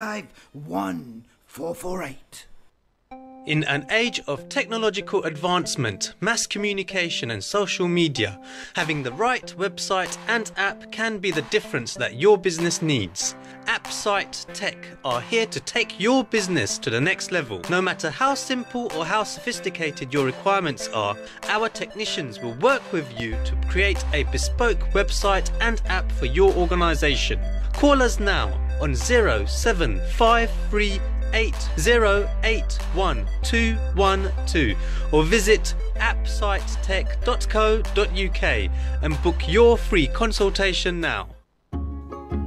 51448. In an age of technological advancement, mass communication and social media, having the right website and app can be the difference that your business needs. AppSite Tech are here to take your business to the next level. No matter how simple or how sophisticated your requirements are, our technicians will work with you to create a bespoke website and app for your organization. Call us now on 07538081212 or visit appsitetech.co.uk and book your free consultation now.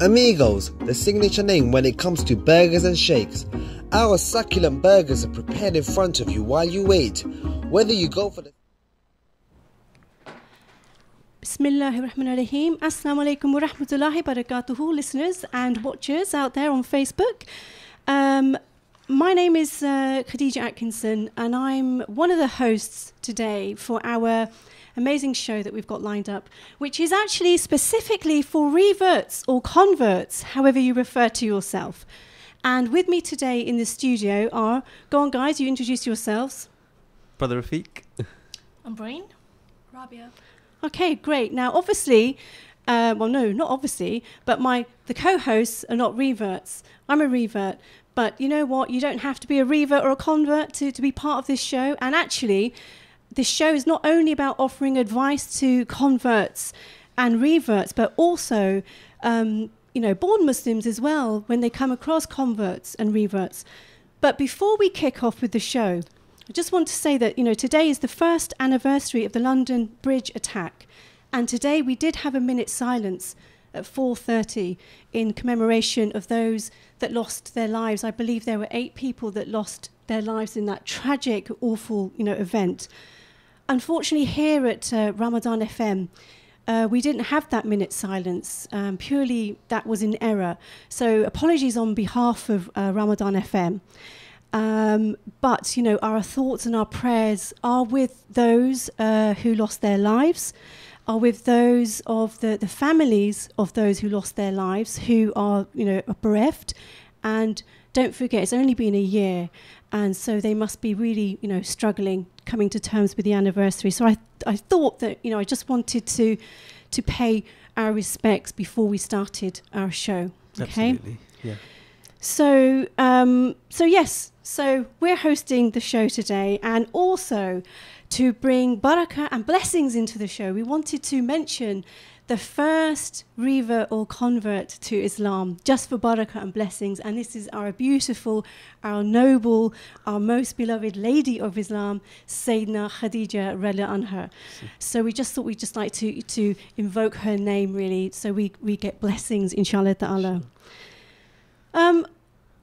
Amigos, the signature name when it comes to burgers and shakes. Our succulent burgers are prepared in front of you while you wait. Whether you go for the Bismillahirrahmanirrahim. Assalamu alaikum wa rahmatullahi barakatuhu, listeners and watchers out there on Facebook. My name is Khadija Atkinson, and I'm one of the hosts today for our amazing show that we've got lined up, which is actually specifically for reverts or converts, however you refer to yourself. And with me today in the studio are, go on guys, you introduce yourselves. Brother Rafiq. I'm Breen. Rabia. Okay, great. Now, obviously, well, no, not obviously, but the co-hosts are not reverts. I'm a revert. But you know what? You don't have to be a revert or a convert to be part of this show. And actually, this show is not only about offering advice to converts and reverts, but also, born Muslims as well when they come across converts and reverts. But before we kick off with the show, I just want to say that, today is the first anniversary of the London Bridge attack. And today we did have a minute's silence at 4:30 in commemoration of those that lost their lives. I believe there were 8 people that lost their lives in that tragic, awful, event. Unfortunately, here at Ramadan FM, we didn't have that minute's silence. Purely that was in error. So apologies on behalf of Ramadan FM. But, our thoughts and our prayers are with those who lost their lives, are with those of the families of those who lost their lives, who are, bereft. And don't forget, it's only been a year. And so they must be really, struggling, coming to terms with the anniversary. So I thought that, I just wanted to pay our respects before we started our show. Okay? Absolutely, yeah. So yes, so we're hosting the show today, and also to bring barakah and blessings into the show, we wanted to mention the first revert or convert to Islam, just for barakah and blessings, and this is our beautiful, our noble, our most beloved lady of Islam, Sayyidina Khadija radiallahu anha. So we just thought we'd just like to invoke her name, really, so we get blessings, inshallah ta'ala.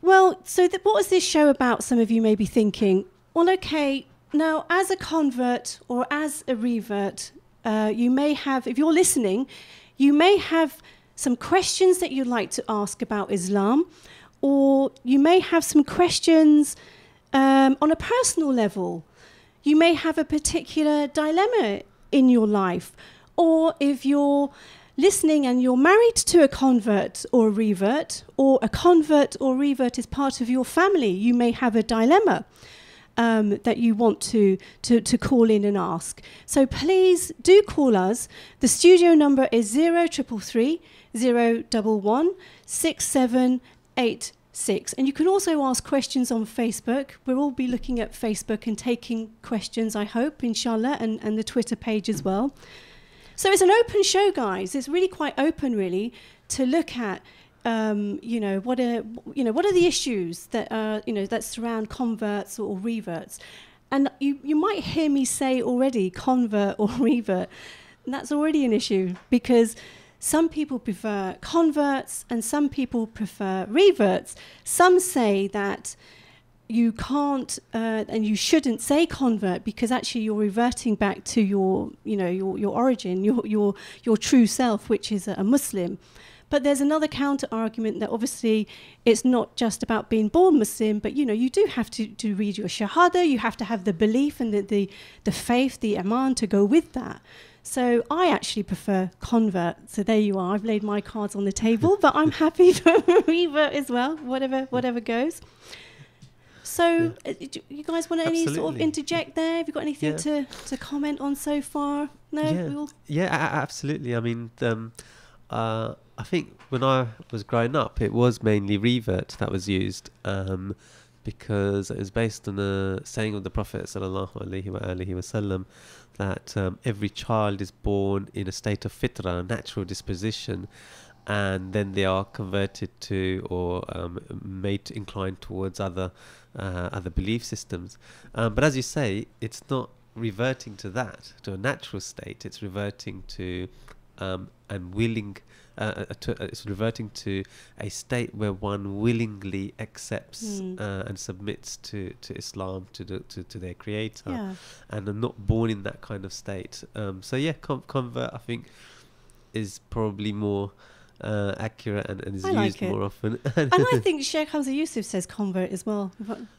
Well, so what is this show about, some of you may be thinking? Well, okay, now as a convert or as a revert, you may have, if you're listening, you may have some questions that you'd like to ask about Islam, or you may have some questions on a personal level. You may have a particular dilemma in your life, or if you're listening and you're married to a convert or a revert, or a convert or revert is part of your family, you may have a dilemma that you want to call in and ask. So please do call us. The studio number is 0333 011 6786. And you can also ask questions on Facebook. We'll all be looking at Facebook and taking questions, I hope, inshallah, and the Twitter page as well. So it's an open show, guys. It's really quite open, really, to look at, what are the issues that that surround converts or reverts. And you might hear me say already convert or revert. And that's already an issue, because some people prefer converts and some people prefer reverts. Some say that you can't and you shouldn't say convert, because actually you're reverting back to your origin, your true self, which is a Muslim. But there's another counter argument that obviously it's not just about being born Muslim, but you do have to read your Shahada, you have to have the belief and the faith, the Iman to go with that. So I actually prefer convert. So there you are. I've laid my cards on the table, but I'm happy for revert as well. Whatever goes. So do you guys want any sort of interject there? Have you got anything to comment on so far? No. Absolutely. I mean, I think when I was growing up, it was mainly revert that was used. Because it was based on a saying of the Prophet ﷺ that every child is born in a state of fitrah, natural disposition, and then they are converted to or made inclined towards other belief systems. But as you say, it's not reverting to that, to a natural state. It's reverting to it's reverting to a state where one willingly accepts and submits to Islam, to their creator, and are not born in that kind of state. Convert, I think, is probably more accurate and is used more often. And I think Sheikh Hamza Yusuf says convert as well,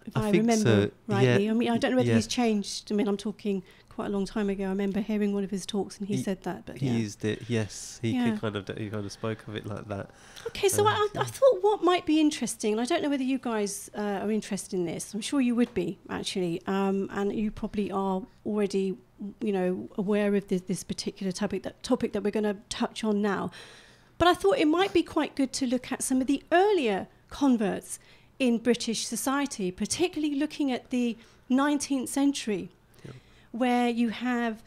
if I remember rightly. Yeah. I mean, I don't know whether he's changed. I mean, I'm talking quite a long time ago. I remember hearing one of his talks and he said that. But he used it, yes. He kind of spoke of it like that. Okay, so I thought what might be interesting, and I don't know whether you guys are interested in this. I'm sure you would be, actually. And you probably are already, aware of this particular topic that we're going to touch on now. But I thought it might be quite good to look at some of the earlier converts in British society, particularly looking at the 19th century, where you have,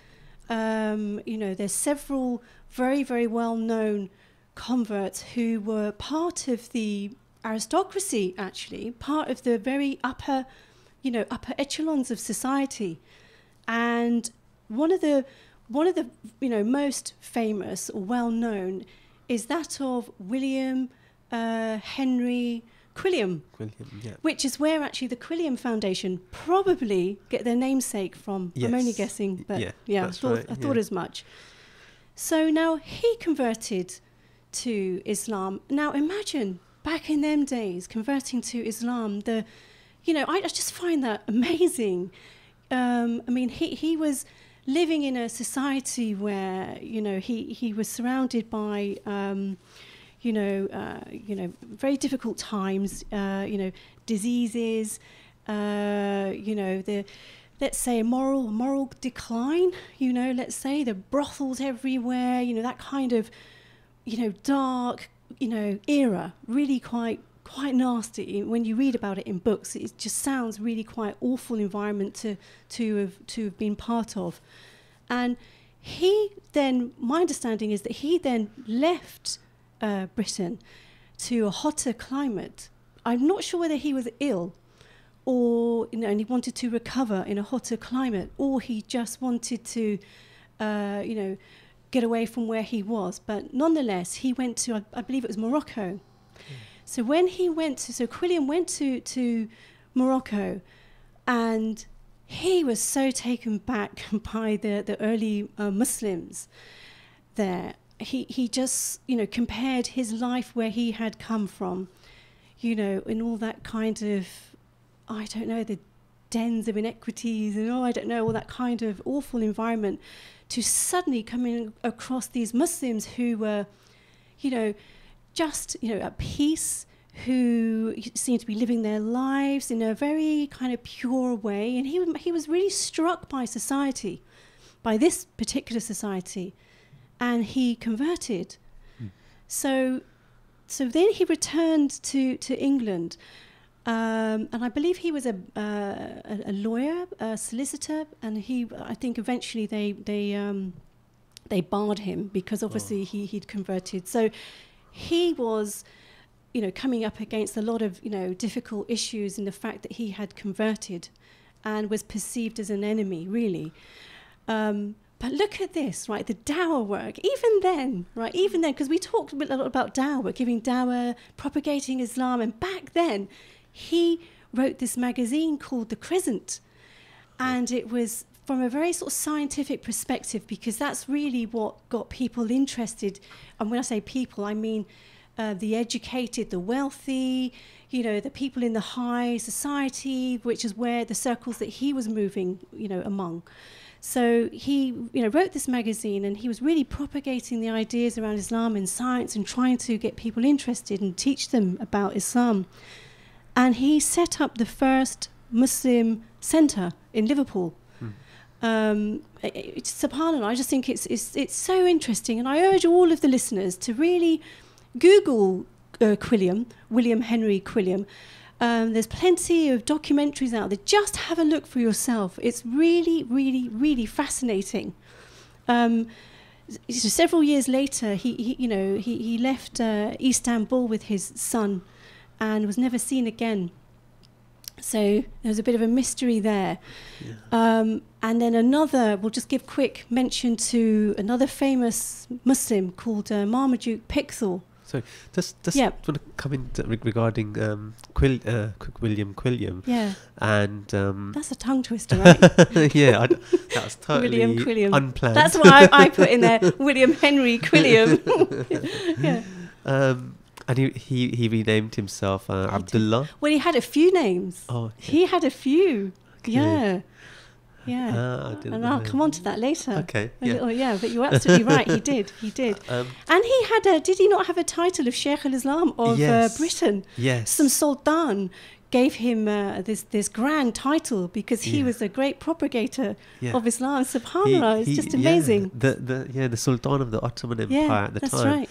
there's several very, very well-known converts who were part of the aristocracy, actually, part of the very upper echelons of society. And one of the most famous or well-known is that of William Henry Quilliam, which is where actually the Quilliam Foundation probably get their namesake from. Yes. I'm only guessing, but I thought as much. So now he converted to Islam. Now imagine back in them days converting to Islam. I just find that amazing. I mean, he was living in a society where he was surrounded by very difficult times, diseases, let's say a moral decline, let's say the brothels everywhere, that kind of dark era, really quite nasty. When you read about it in books, it just sounds really quite awful environment to have been part of. And my understanding is that he then left Britain to a hotter climate. I'm not sure whether he was ill or and he wanted to recover in a hotter climate, or he just wanted to get away from where he was. But nonetheless, he went to, I believe it was Morocco. So when he Quilliam went to Morocco, and he was so taken back by the early Muslims there. He just, compared his life where he had come from, in all that kind of, I don't know, the dens of inequities and all that kind of awful environment, to suddenly coming across these Muslims who were, just, at peace, who seemed to be living their lives in a very kind of pure way. And he was really struck by society, by this particular society. And he converted. So then he returned to England, and I believe he was a lawyer, a solicitor, and I think eventually they barred him because obviously he'd converted. So he was, coming up against a lot of difficult issues in the fact that he had converted, and was perceived as an enemy, really. But look at this, right? The dawah work, even then, because we talked a lot about dawah, giving dawah, propagating Islam, and back then, he wrote this magazine called The Crescent, and it was from a very sort of scientific perspective, because that's really what got people interested. And when I say people, I mean the educated, the wealthy, the people in the high society, which is where the circles that he was moving, among. So he, wrote this magazine, and he was really propagating the ideas around Islam and science and trying to get people interested and teach them about Islam. And he set up the first Muslim centre in Liverpool. SubhanAllah, I just think it's so interesting, and I urge all of the listeners to really Google Quilliam, William Henry Quilliam. There's plenty of documentaries out there. Just have a look for yourself. It's really, really, really fascinating. So several years later, he left Istanbul with his son and was never seen again. So there's a bit of a mystery there. Yeah. And then we'll just give quick mention to another famous Muslim called Marmaduke Pickthall. So just want to come in regarding William Quilliam. Yeah. And that's a tongue twister, right? Yeah, that was totally William Quilliam. Unplanned. That's why I put in there William Henry Quilliam. Yeah. And he renamed himself Abdullah. Well, he had a few names. Oh, okay. He had a few. Okay. Yeah. Yeah. And I'll come on to that later. Okay. Yeah. But you're absolutely right. He did. And he had did he not have a title of Sheikh al-Islam of Britain? Yes. Some sultan gave him this grand title because he was a great propagator of Islam. SubhanAllah, it's just amazing. The Sultan of the Ottoman Empire at the time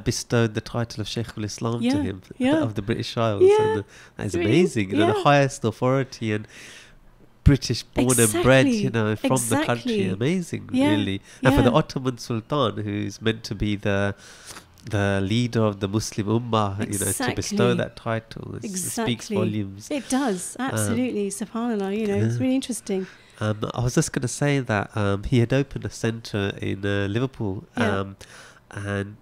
bestowed the title of Sheikh al-Islam to him of the British Isles. Yeah. And that is amazing. The highest authority and British born and bred, from the country. Amazing, really. And for the Ottoman Sultan, who's meant to be the leader of the Muslim Ummah, to bestow that title, it speaks volumes. It does, absolutely. SubhanAllah, it's really interesting. I was just going to say that he had opened a centre in Liverpool, and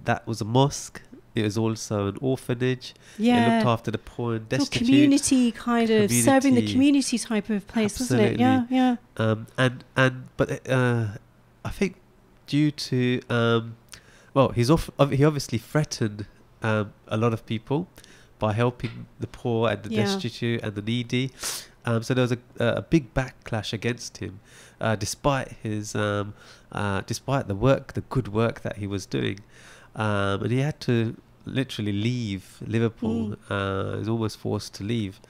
that was a mosque. It was also an orphanage. Yeah. It looked after the poor and destitute. Community serving the community type of place, absolutely. Wasn't it? Yeah. But I think due to he obviously threatened a lot of people by helping the poor and the destitute and the needy. So there was a big backlash against him, despite his despite the good work that he was doing, and he had to literally leave Liverpool. He was almost forced to leave.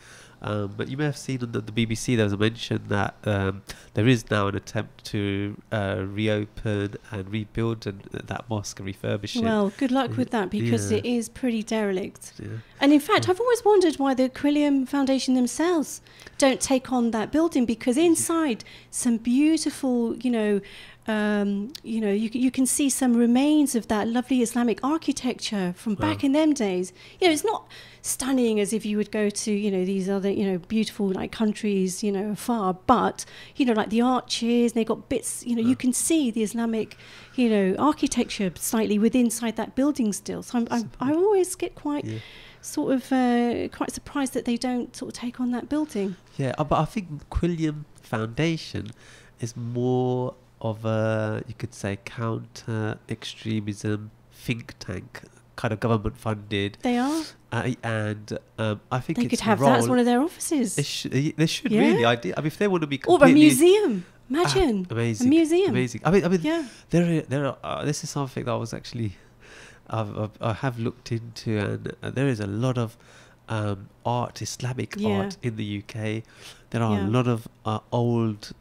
But you may have seen on the BBC there was a mention that there is now an attempt to reopen and rebuild that mosque and refurbish it. Well, good luck with that, because it is pretty derelict. Yeah. And in fact, I've always wondered why the Quilliam Foundation themselves don't take on that building, because inside some beautiful, you can see some remains of that lovely Islamic architecture from back in them days. It's not stunning as if you would go to, these other, beautiful countries, afar, but, like the arches, and they've got bits, you can see the Islamic, architecture slightly inside that building still. So I always get quite quite surprised that they don't sort of take on that building. Yeah, but I think Quilliam Foundation is more of a, you could say, counter-extremism think tank, kind of government funded. They are. And I think they could have that as one of their offices. They should really. I mean, if they want to be or a museum. Imagine amazing, a museum. Amazing. I mean, there are. This is something that I was actually I have looked into, and there is a lot of art, Islamic art in the UK. There are a lot of old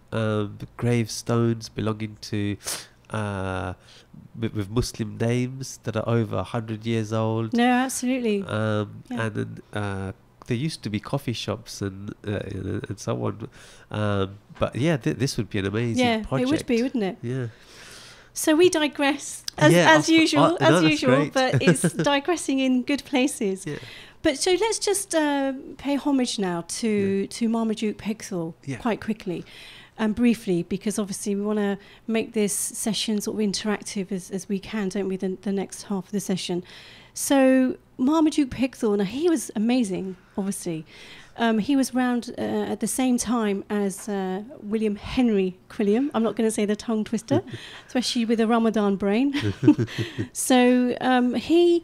gravestones belonging to with Muslim names that are over 100 years old. No, absolutely. And then there used to be coffee shops and so on. But this would be an amazing project. It would be, wouldn't it? Yeah. So we digress as usual, great. but it's digressing in good places. Yeah. But so let's just pay homage now to Marmaduke Pickthall quite quickly and briefly, because obviously we want to make this session sort of interactive as we can, don't we, the next half of the session. So Marmaduke Pickthall, now he was amazing, obviously. He was round at the same time as William Henry Quilliam. I'm not going to say the tongue twister, especially with a Ramadan brain. So he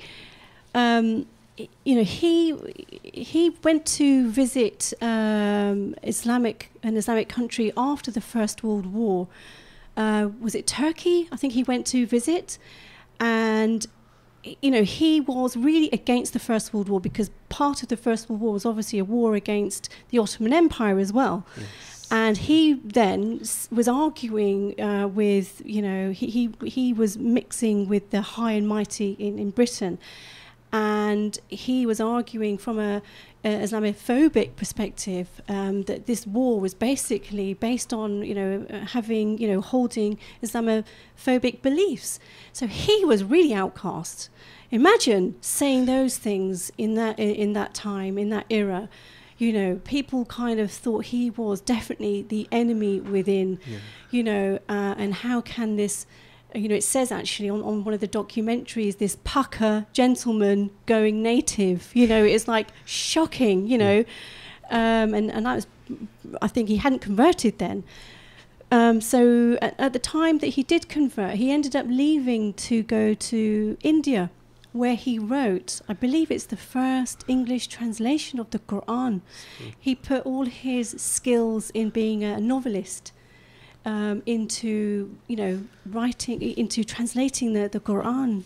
went to visit an Islamic country after the First World War, was it Turkey? I think he went to visit, and he was really against the First World War, because part of the First World War was obviously a war against the Ottoman Empire as well. Yes. And he then was arguing with, he was mixing with the high and mighty in Britain. And he was arguing from a Islamophobic perspective that this war was basically based on, holding Islamophobic beliefs. So he was really outcast. Imagine saying those things in that time, in that era. People kind of thought he was definitely the enemy within, and how can this, it says actually on one of the documentaries, this pucker gentleman going native, it's like shocking, and that was, I think he hadn't converted then. So at the time that he did convert, he ended up leaving to go to India, where he wrote, I believe it's the first English translation of the Quran. He put all his skills in being a novelist into, writing, into translating the Quran.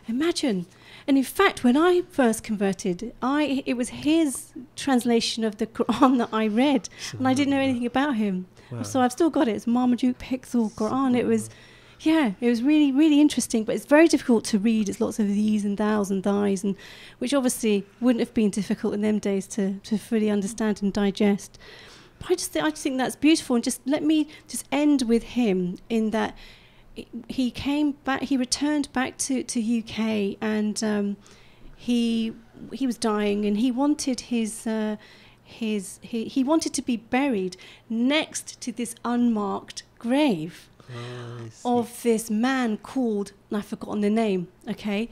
Imagine. And in fact, when I first converted, it was his translation of the Quran that I read, and I didn't know anything about him. Wow. So I've still got it. It's Marmaduke Pixel Quran. It was really, really interesting, but it's very difficult to read. It's lots of these and thous and thys, and which obviously wouldn't have been difficult in them days to fully understand and digest. But I just think that's beautiful. And just let me just end with him in that he came back. He returned back to UK, and he was dying, and he wanted he wanted to be buried next to this unmarked grave of this man called, and I've forgotten the name, okay?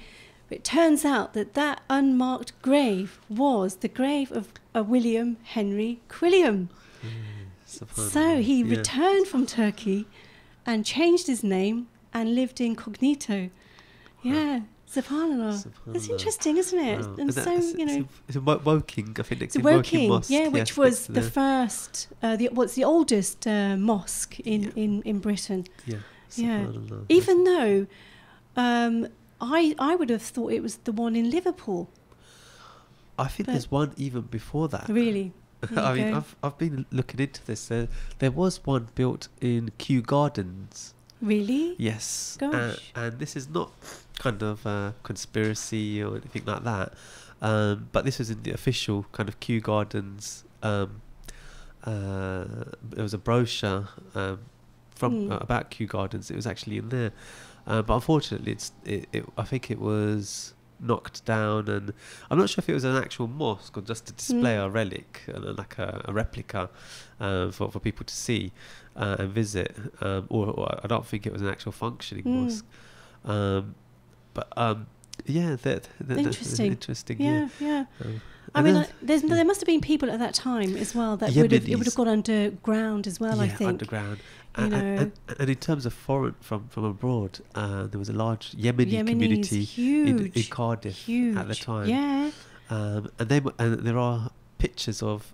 But it turns out that unmarked grave was the grave of William Henry Quilliam. So he returned from Turkey and changed his name and lived incognito. Yeah, subhanallah. It's interesting, isn't it? Wow. And so, It's Woking, I think. It's Woking, Mosque, which was the first, the oldest mosque in Britain. Yeah. Even though I would have thought it was the one in Liverpool. I think there's one even before that. Really? I mean, I've been looking into this. There was one built in Kew Gardens. Really? Yes. Gosh. And this is not kind of a conspiracy or anything like that. But this was in the official kind of Kew Gardens. There was a brochure from about Kew Gardens. It was actually in there. But unfortunately, I think it was knocked down, and I'm not sure if it was an actual mosque or just to display a relic, like a replica for people to see and visit, or I don't think it was an actual functioning mosque. Interesting. Yeah. I mean, there must have been people at that time as well that would have gone underground as well. I think underground. And in terms of foreign from abroad, there was a large Yemeni community in Cardiff at the time. Yeah. And there are pictures of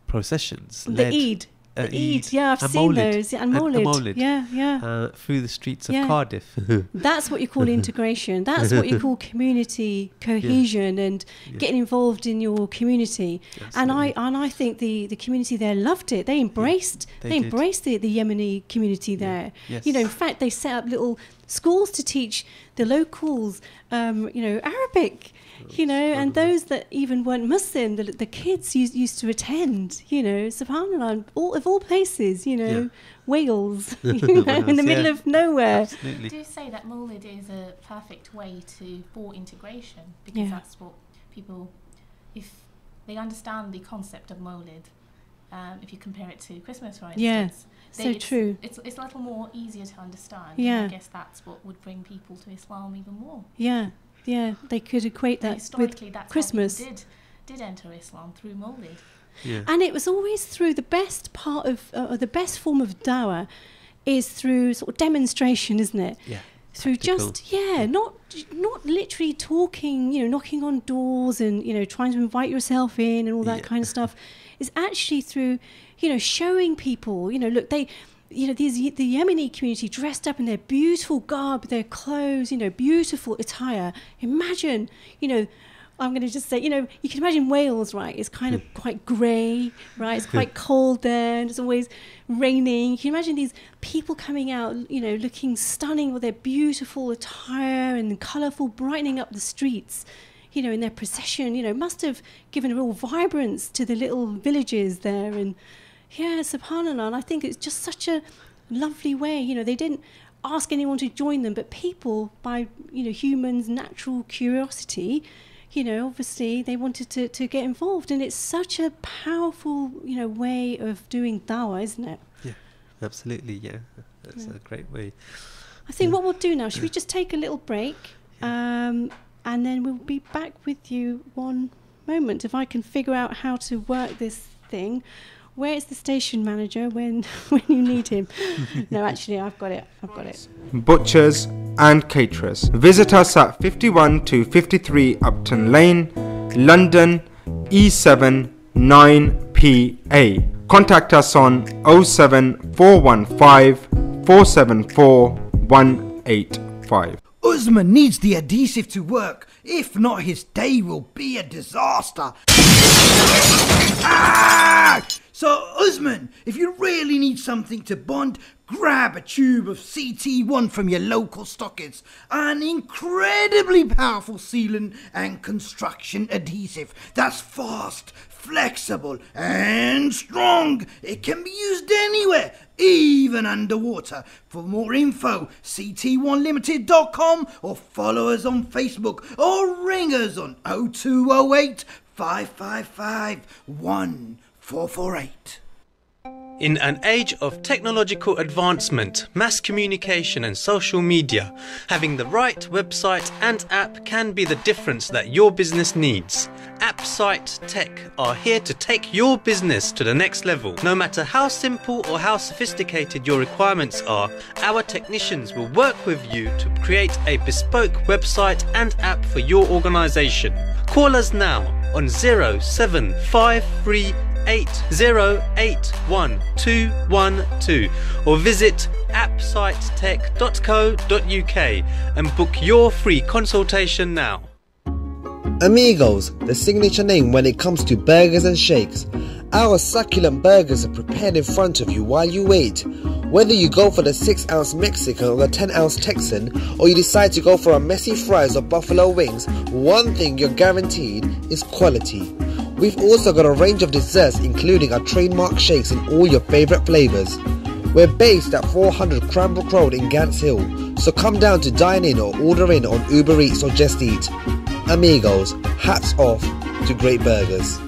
processions. The Eid. Eid, I've seen those. And Mawlid. Yeah. Through the streets of Cardiff. That's what you call integration. That's what you call community cohesion and getting involved in your community. Absolutely. And I think the community there loved it. They embraced the Yemeni community there. Yes. In fact, they set up little schools to teach the locals, Arabic. And those that even weren't Muslim, the kids used to attend, subhanAllah, of all places, Wales, in the middle of nowhere. Absolutely. I do say that Mawlid is a perfect way for integration, because that's what people, if they understand the concept of Mawlid, if you compare it to Christmas, for instance. True. It's a little more easier to understand. Yeah. And I guess that's what would bring people to Islam even more. Yeah. Yeah, they could equate that with that's Christmas. How people did enter Islam, through Mawlid. Yeah. And it was always through the best part of, the best form of dawah is through sort of demonstration, isn't it? Yeah. Through practical. not literally talking, knocking on doors and, trying to invite yourself in and all that kind of stuff. It's actually through, showing people, look, the Yemeni community dressed up in their beautiful garb, their clothes, beautiful attire. Imagine, I'm going to just say, you can imagine Wales, right? It's kind of quite grey, right? It's quite cold there, and it's always raining. You can imagine these people coming out, looking stunning with their beautiful attire and colourful, brightening up the streets, in their procession. Must have given a real vibrance to the little villages there. And yeah, subhanAllah. And I think it's just such a lovely way. They didn't ask anyone to join them, but people, by, humans' natural curiosity, obviously they wanted to get involved, and it's such a powerful, way of doing dawah, isn't it? Yeah, absolutely, yeah. That's a great way. I think what we'll do now, should we just take a little break, and then we'll be back with you one moment. If I can figure out how to work this thing. Where is the station manager when you need him? No, actually, I've got it. Butchers and caterers. Visit us at 51 to 53 Upton Lane, London, E7 9PA. Contact us on 07415 474 185. Usman needs the adhesive to work. If not, his day will be a disaster. So, Usman, if you really need something to bond, grab a tube of CT1 from your local stockist. An incredibly powerful sealant and construction adhesive that's fast, flexible and strong. It can be used anywhere, even underwater. For more info, ct1limited.com, or follow us on Facebook, or ring us on 0208 555 1448. In an age of technological advancement, mass communication and social media, having the right website and app can be the difference that your business needs. AppSite Tech are here to take your business to the next level. No matter how simple or how sophisticated your requirements are, our technicians will work with you to create a bespoke website and app for your organisation. Call us now on 07538081212 or visit appsitetech.co.uk and book your free consultation now. Amigos, the signature name when it comes to burgers and shakes. Our succulent burgers are prepared in front of you while you wait. Whether you go for the 6-ounce Mexican or the 10-ounce Texan, or you decide to go for a messy fries or buffalo wings, one thing you're guaranteed is quality. We've also got a range of desserts including our trademark shakes in all your favourite flavours. We're based at 400 Cranbrook Road in Gants Hill, so come down to dine in or order in on Uber Eats or Just Eat. Amigos, hats off to great burgers.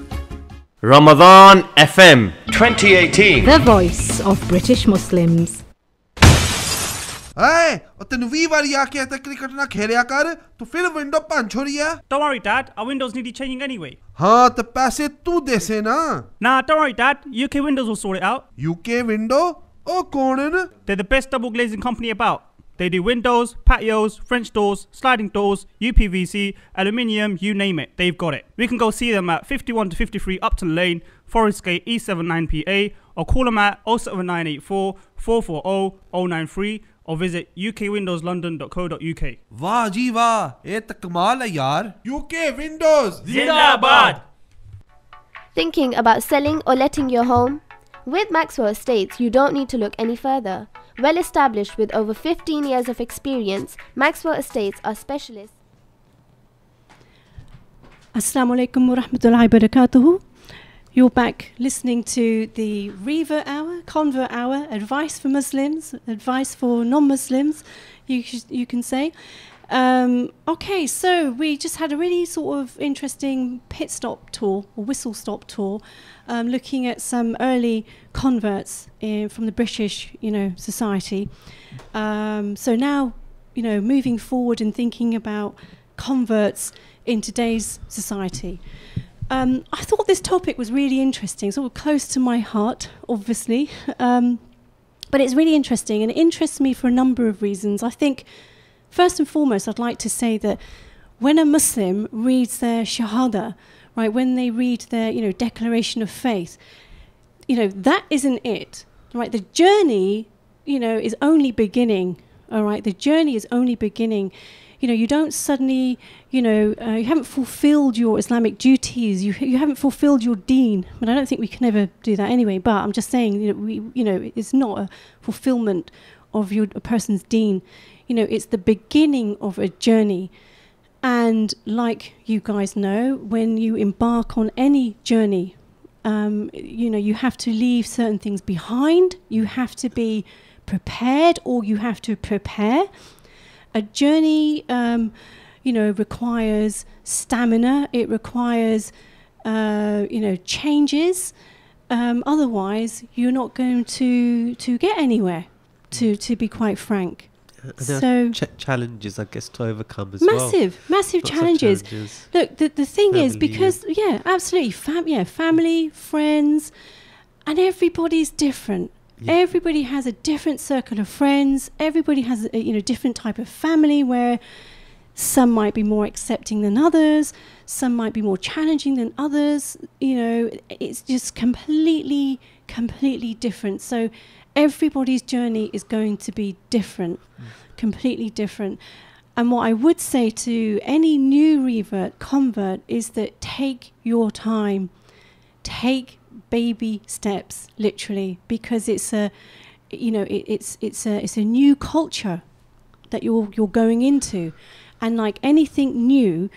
Ramadan FM 2018, the voice of British Muslims. Hey, तैनू 20 बारी आके तक cricket ना खेलिया कर तो फिर window पंच हो रही है. Don't worry, Dad. Our windows need changing anyway. हाँ तो पैसे तू दे से ना. Nah, don't worry, Dad. UK Windows will sort it out. UK Window? Oh, कौन है ना? They're the best double glazing company about. They do windows, patios, French doors, sliding doors, UPVC, aluminium, you name it, they've got it. We can go see them at 51 to 53 Upton Lane, Forest Gate, E79PA, or call them at 07984 440 093, or visit ukwindowslondon.co.uk. वाह जी वाह, ये तो कमाल है यार. UK Windows Zindabad. Thinking about selling or letting your home? With Maxwell Estates, you don't need to look any further. Well established with over 15 years of experience, Maxwell Estates are specialists. Assalamu alaikum wa rahmatullahi wa barakatuhu. You're back listening to the Revert Hour, Convert Hour, advice for Muslims, advice for non-Muslims, you can say. Okay, so we just had a really sort of interesting pit stop tour, or whistle stop tour, looking at some early converts from the British, society. So now, moving forward and thinking about converts in today's society. I thought this topic was really interesting, sort of close to my heart, obviously. But it's really interesting, and it interests me for a number of reasons. I think, first and foremost, I'd like to say that when a Muslim reads their Shahada, right, when they read their, declaration of faith, that isn't it, right? The journey is only beginning. All right, the journey is only beginning. You don't suddenly, you haven't fulfilled your Islamic duties. You haven't fulfilled your deen. But I don't think we can ever do that anyway. But I'm just saying, it's not a fulfillment of a person's deen. It's the beginning of a journey. And like you guys know, when you embark on any journey, you have to leave certain things behind. You have to be prepared, or you have to prepare. A journey, requires stamina. It requires, changes. Otherwise, you're not going to get anywhere. To be quite frank. So challenges, I guess, to overcome as massive challenges. Look, the thing is, because absolutely, family, friends, and everybody's different. Yeah. Everybody has a different circle of friends. Everybody has a different type of family, where some might be more accepting than others. Some might be more challenging than others. It's just completely different. So everybody's journey is going to be different, completely different. And what I would say to any new convert is that take your time, take baby steps, literally, because it's a new culture that you're going into, and like anything new,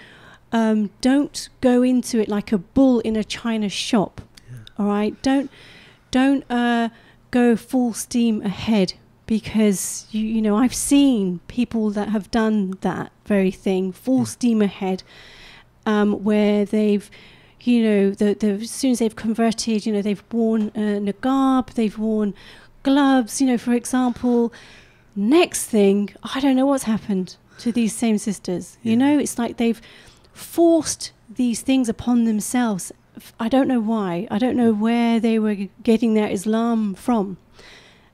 don't go into it like a bull in a china shop. All right, don't go full steam ahead, because I've seen people that have done that very thing, full steam ahead, where they've as soon as they've converted, they've worn niqab, they've worn gloves, for example. Next thing, I don't know what's happened to these same sisters. It's like they've forced these things upon themselves. I don't know why. I don't know where they were getting their Islam from.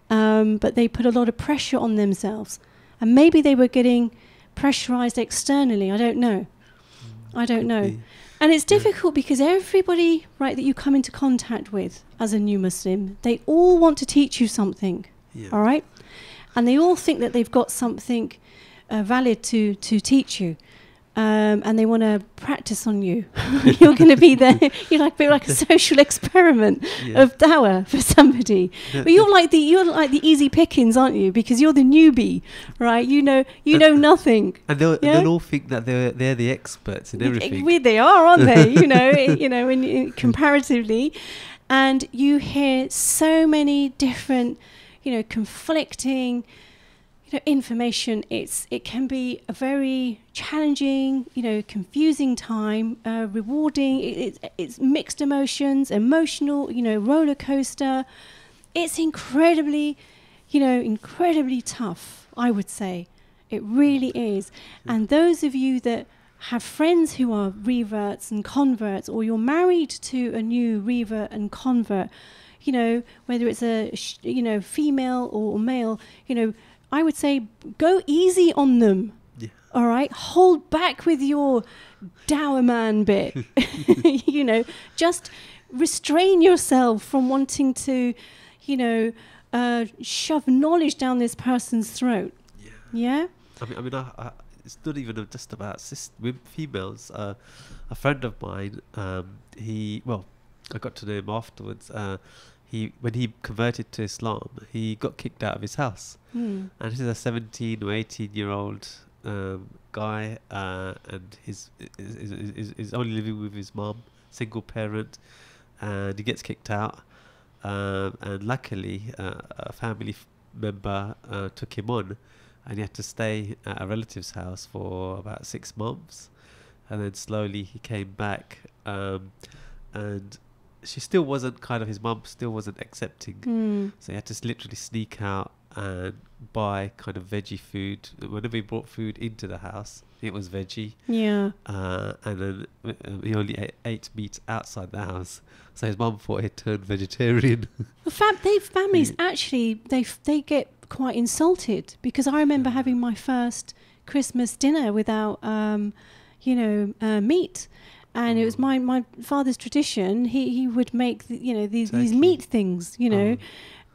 But they put a lot of pressure on themselves. And maybe they were getting pressurized externally. I don't know. And it's difficult because everybody, right, that you come into contact with as a new Muslim, they all want to teach you something, all right? And they all think that they've got something valid to teach you. And they want to practice on you. You're going to be there. You're like a bit like a social experiment of dawah for somebody. But you're like the easy pickings, aren't you? Because you're the newbie, right? You know nothing. And they'll all think that they're the experts in everything. They are, aren't they? Comparatively, and you hear so many different, conflicting information. It can be a very challenging, confusing time, rewarding. It's mixed emotions, emotional, roller coaster. It's incredibly tough, I would say. It really is. And those of you that have friends who are reverts and converts, or you're married to a new revert and convert, whether it's a female or male, I would say go easy on them. Yeah. All right, hold back with your dour man bit. Just restrain yourself from wanting to, shove knowledge down this person's throat. Yeah. I mean, it's not even just about females. A friend of mine, I got to know him afterwards. When he converted to Islam, he got kicked out of his house. And he's a 17 or 18-year-old guy, and he's only living with his mum, single parent, and he gets kicked out. And luckily, a family member took him on, and he had to stay at a relative's house for about 6 months, and then slowly he came back, and she still wasn't his mum still wasn't accepting. So he had to literally sneak out and buy kind of veggie food. Whenever he brought food into the house, it was veggie. Yeah. And then he only ate meat outside the house. So his mum thought he'd turned vegetarian. Well, families actually, they get quite insulted, because I remember having my first Christmas dinner without, meat. And it was my father's tradition. He would make these meat things,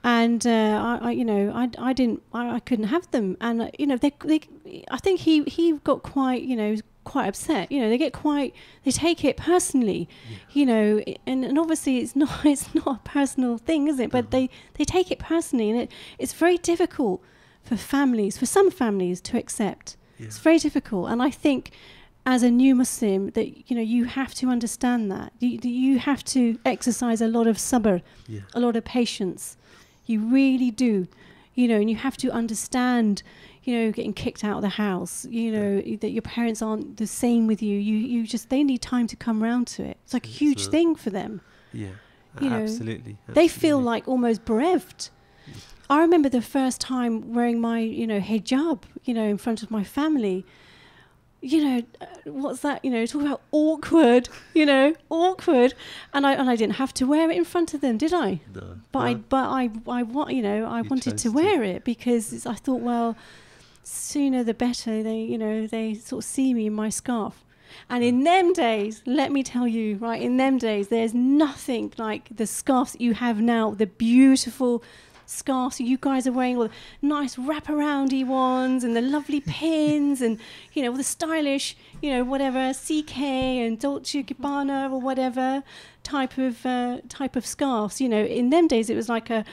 And I couldn't have them, and I think he got quite upset. They take it personally, and obviously it's not a personal thing, is it? But they take it personally, and it's very difficult for some families to accept. Yeah. It's very difficult, and I think as a new Muslim that you have to understand that you have to exercise a lot of sabr, a lot of patience. You really do, and you have to understand, getting kicked out of the house, that your parents aren't the same with you. They need time to come round to it. It's like a huge thing for them. Yeah, absolutely. They feel like almost bereft. Yeah. I remember the first time wearing my, hijab, in front of my family. What's that? Talk about awkward, awkward. And I didn't have to wear it in front of them, did I? No. I wanted to wear it because I thought, well, sooner the better. They sort of see me in my scarf. And in them days, let me tell you, right, in them days, there's nothing like the scarves that you have now, the beautiful scarves you guys are wearing, all the nice wraparoundy ones and the lovely pins and all the stylish whatever CK and Dolce & Gabbana or whatever type of scarves. In them days it was like I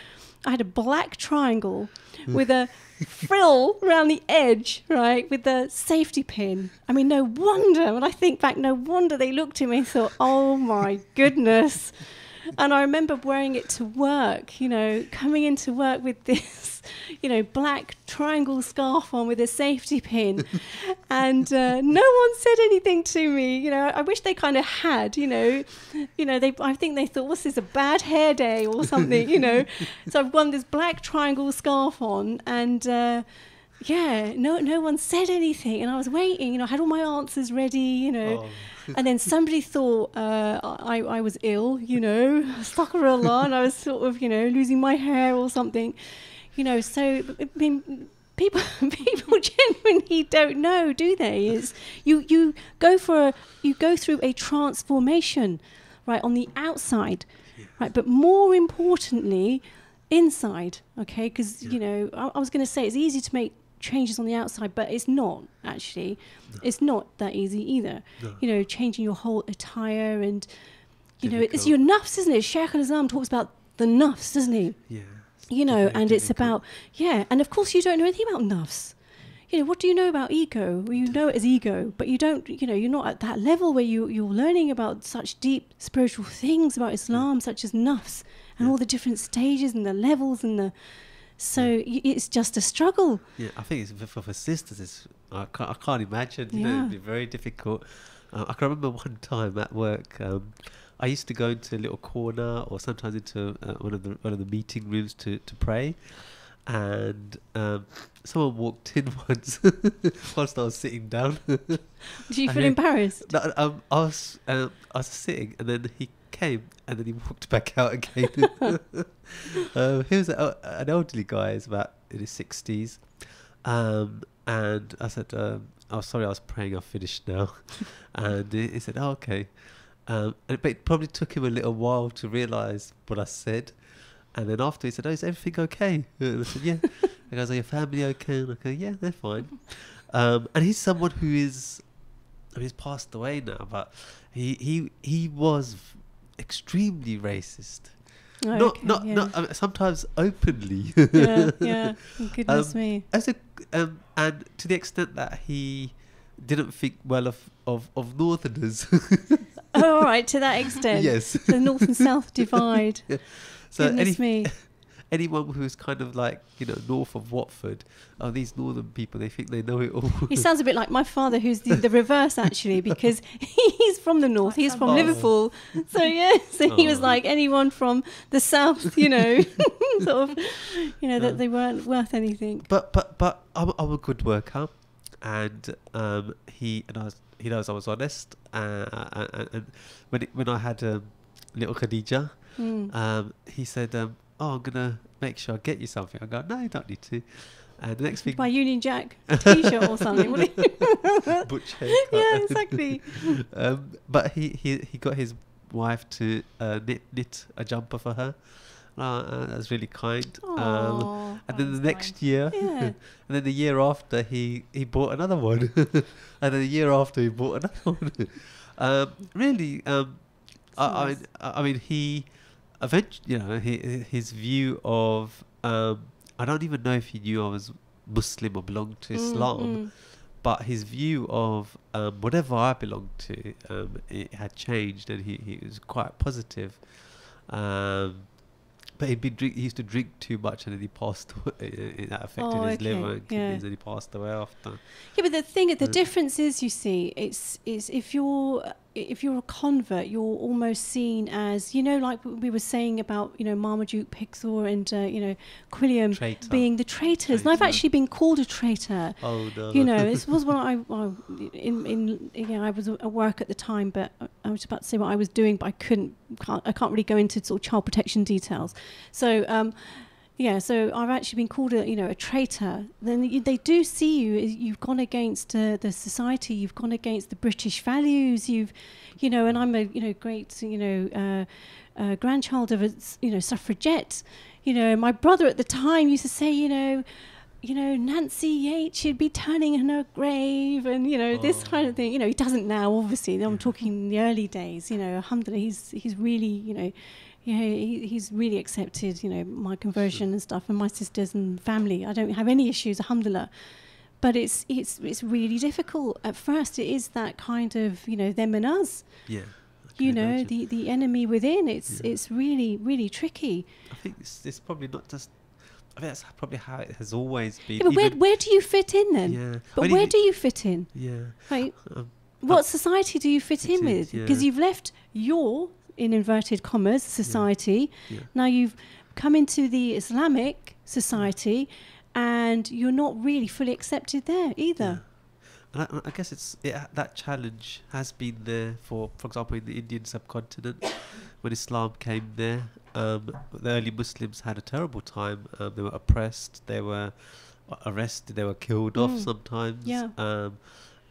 had a black triangle with a frill around the edge, right, with the safety pin. I mean, no wonder, when I think back, no wonder they looked at me and thought, oh my goodness. And I remember wearing it to work, coming into work with this, black triangle scarf on with a safety pin. And no one said anything to me. I wish they kind of had, I think they thought, what's this, a bad hair day or something, So I've worn this black triangle scarf on and... no one said anything, and I was waiting. I had all my answers ready, and then somebody thought I was ill, astaghfirullah, and I was sort of, losing my hair or something, So I mean, people genuinely don't know, do they? Is you go through a transformation, right, on the outside, right, but more importantly, inside, okay? Because I was going to say it's easy to make changes on the outside, but it's not actually. No. It's not that easy either. No. Changing your whole attire and it's your nafs, isn't it? Shaykh al-Islam talks about the nafs, doesn't he? Yeah. And it's about and of course you don't know anything about nafs. What do you know about ego? Well, you know it as ego, but you don't. You're not at that level where you're learning about such deep spiritual things about Islam, such as nafs and all the different stages and the levels and the. So it's just a struggle. Yeah, I think it's for sisters. I can't imagine. It'd be very difficult. I can remember one time at work. I used to go into a little corner, or sometimes into one of the meeting rooms to pray, and someone walked in once whilst I was sitting down. Did you feel embarrassed? No, I was sitting, and then he came, and then he walked back out again. He was an elderly guy, he's about in his 60s, and I said, "Oh, sorry, I was praying. I've finished now." And he said, "Oh, okay." But it probably took him a little while to realise what I said. And then after he said, "Oh, is everything okay?" And I said, "Yeah." He goes, "Are your family okay?" And I go, "Yeah, they're fine." And he's someone who is, he's passed away now, but he was extremely racist. Oh, not sometimes openly. Yeah. Goodness me. And to the extent that he didn't think well of Northerners. Oh, all right, to that extent. Yes. The North and South divide. Yeah. So anyone who's kind of like, north of Watford, these northern people, they think they know it all. He sounds a bit like my father, who's the reverse, actually, because he's from the north, he's from Liverpool. So, he was like anyone from the south, sort of, that they weren't worth anything. But I'm a good worker, and he knows I was honest, and when I had little Khadija, he said, "Oh, I'm gonna make sure I get you something." I go, "No, you don't need to." And the next thing, buy Union Jack T-shirt or something. Butch haircut. Yeah, exactly. But he got his wife to knit a jumper for her, That's really kind. Aw. And then the That's next kind. year, Yeah. and then the year after, he bought another one, and then the year after he bought another one. Really, I mean, he eventually, his view of, I don't even know if he knew I was Muslim or belonged to Islam, but his view of whatever I belonged to, it had changed, and he was quite positive. But he used to drink too much, and then he passed away. That affected his liver and kidneys, and he passed away after. Yeah, but the difference is, you see, it's if you're a convert, you're almost seen as, like we were saying about, Marmaduke, Pixar, and Quilliam Traitor. being the traitors. And I've actually been called a traitor. Oh no! This was when I was at work at the time, but I was about to say what I was doing, but I can't really go into sort of child protection details. So. So I've actually been called a traitor. Then they do see you. You've gone against the society. You've gone against the British values. And I'm a great grandchild of a suffragette. My brother at the time used to say Nancy Yates should be turning in her grave, and this kind of thing. He doesn't now, obviously. I'm talking in the early days. Alhamdulillah, he's really he's really accepted, my conversion and stuff, and my sisters and family. I don't have any issues, alhamdulillah. But it's really difficult. At first, it is that kind of, them and us. Yeah. The enemy within. It's really, really tricky. I think it's probably not just. I think that's probably how it has always been. Yeah, but where do you fit in then? Yeah. But where do you fit in? Yeah. Right. What society do you fit in with? Because you've left your, in inverted commas, society. Yeah. Now you've come into the Islamic society, and you're not really fully accepted there either. Yeah. And I guess that challenge has been there for example, in the Indian subcontinent, when Islam came there. The early Muslims had a terrible time. They were oppressed. They were arrested. They were killed off sometimes. Yeah.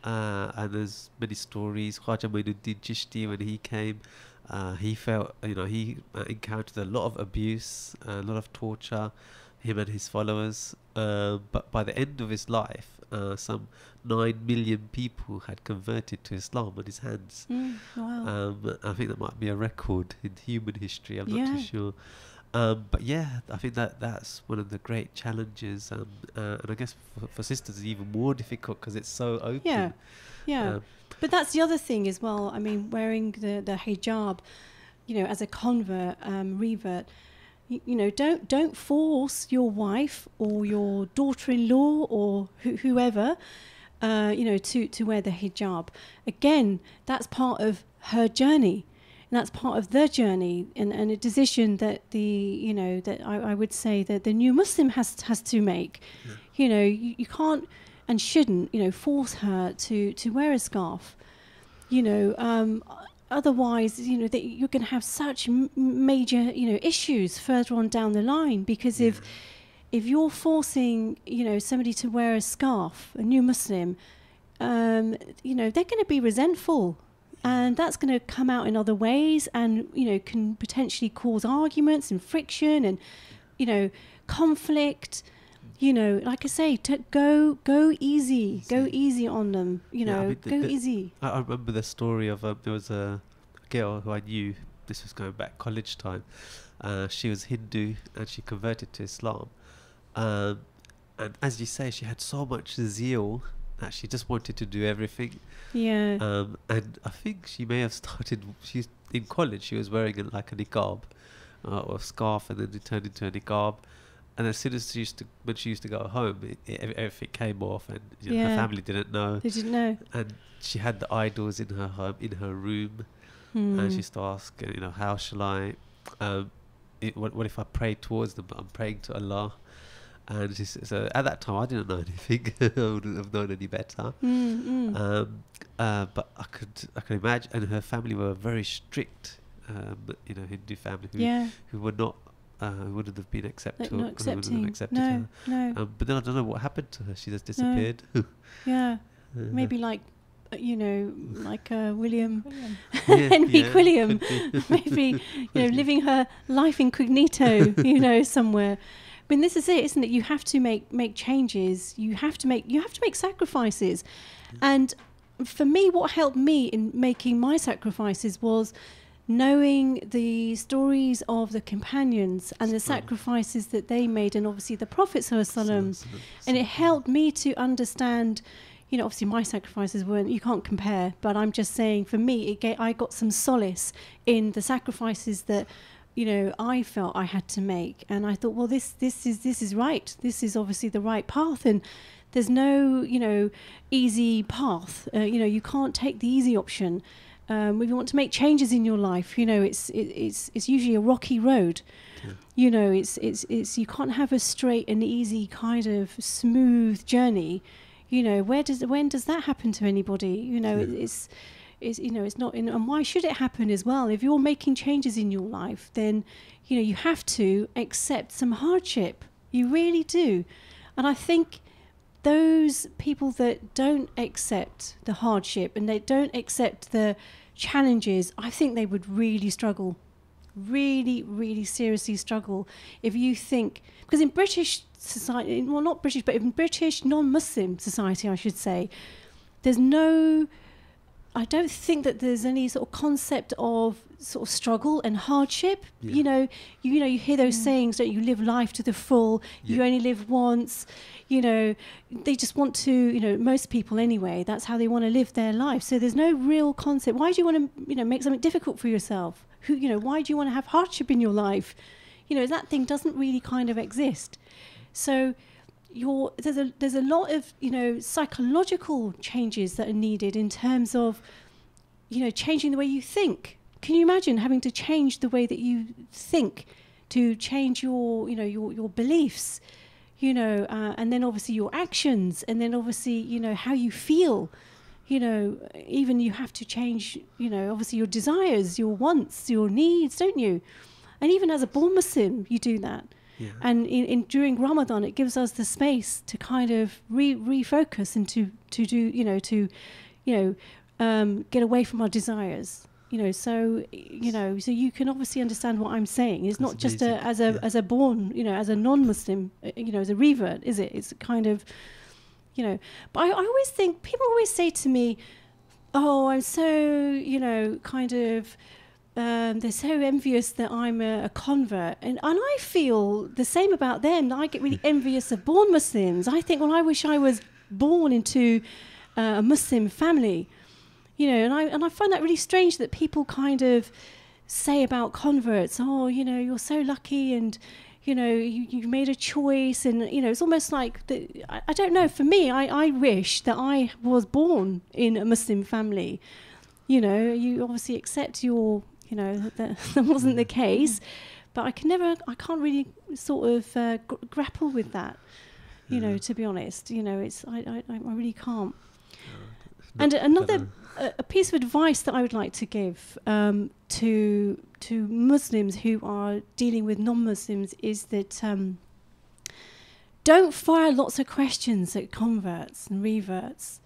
And there's many stories. Khwaja Mainuddin Chishti, when he came, he felt, he encountered a lot of abuse, a lot of torture, him and his followers. But by the end of his life, some 9 million people had converted to Islam on his hands. Wow. I think that might be a record in human history. I'm not too sure. But yeah, I think that's one of the great challenges. And I guess for sisters it's even more difficult because it's so open. Yeah. But that's the other thing as well. I mean, wearing the hijab, as a convert, revert, don't force your wife or your daughter-in-law or whoever, to wear the hijab. Again, that's part of her journey, and that's part of their journey, and a decision that that I would say that the new Muslim has to make. Yeah. You can't and shouldn't, force her to wear a scarf. Otherwise, that you're going to have such major, issues further on down the line. Because if you're forcing, somebody to wear a scarf, a new Muslim, they're going to be resentful, and that's going to come out in other ways, and can potentially cause arguments and friction and, conflict. Like I say, go easy. Go easy on them. Go easy. I remember the story of there was a girl who I knew. This was going back college time. She was Hindu and she converted to Islam. And as you say, she had so much zeal that she just wanted to do everything. Yeah. And I think she may have started. She's in college. She was wearing like a niqab or a scarf, and then it turned into a niqab. And as soon as when she used to go home, everything came off, and her family didn't know. They didn't know. And she had the idols in her home, in her room, and she used to ask, how shall I? What if I pray towards them? But I'm praying to Allah. And so at that time, I didn't know anything. I wouldn't have known any better. But I could imagine, and her family were very strict, Hindu family who were not. Who wouldn't have been accepted. Not accepting. Accepted her. But then I don't know what happened to her. She just disappeared. Yeah. Maybe like like William. William. Henry William, maybe living her life incognito, somewhere. I mean, this is it, isn't it? You have to make changes. You have to make sacrifices, and for me, what helped me in making my sacrifices was knowing the stories of the companions and the sacrifices that they made, and obviously the Prophet ﷺ, and it helped me to understand. Obviously my sacrifices you can't compare, but I'm just saying for me, I got some solace in the sacrifices that, I felt I had to make. And I thought, well, this is right. This is obviously the right path. And there's no, easy path. You can't take the easy option. If you want to make changes in your life, it's usually a rocky road. Yeah. It's you can't have a straight and easy kind of smooth journey. When does that happen to anybody? It's not. And why should it happen as well? If you're making changes in your life, then you have to accept some hardship. You really do. And I think those people that don't accept the hardship and they don't accept the challenges, I think they would really struggle. Really, really seriously struggle if you think, because in British society, well, not British, but in British non-Muslim society, I should say, I don't think that there's any sort of concept of sort of struggle and hardship. Yeah. You hear those sayings that you live life to the full, you only live once. They just want to, most people anyway, that's how they want to live their life. So there's no real concept. Why do you want to, make something difficult for yourself? Why do you want to have hardship in your life? That thing doesn't really kind of exist. So there's a lot of psychological changes that are needed in terms of changing the way you think. Can you imagine having to change the way that you think to change your your beliefs, and then obviously your actions, and then obviously how you feel. Even you have to change obviously your desires, your wants, your needs, don't you? And even as a born Muslim, you do that. Yeah. And during Ramadan, it gives us the space to kind of refocus and to do get away from our desires. So you can obviously understand what I'm saying. It's not just as a born, as a non-Muslim, as a revert, is it? It's kind of, But I always think people always say to me, "Oh, I'm so kind of." They're so envious that I'm a convert, and I feel the same about them. I get really envious of born Muslims. I think, well, I wish I was born into a Muslim family, and I find that really strange that people kind of say about converts, oh, you're so lucky, and you made a choice, and it's almost like I don't know. For me, I wish that I was born in a Muslim family. You obviously accept your. That wasn't the case, but I can't really sort of grapple with that, to be honest. I really can't. And another a piece of advice that I would like to give to Muslims who are dealing with non-Muslims is that don't fire lots of questions at converts and reverts.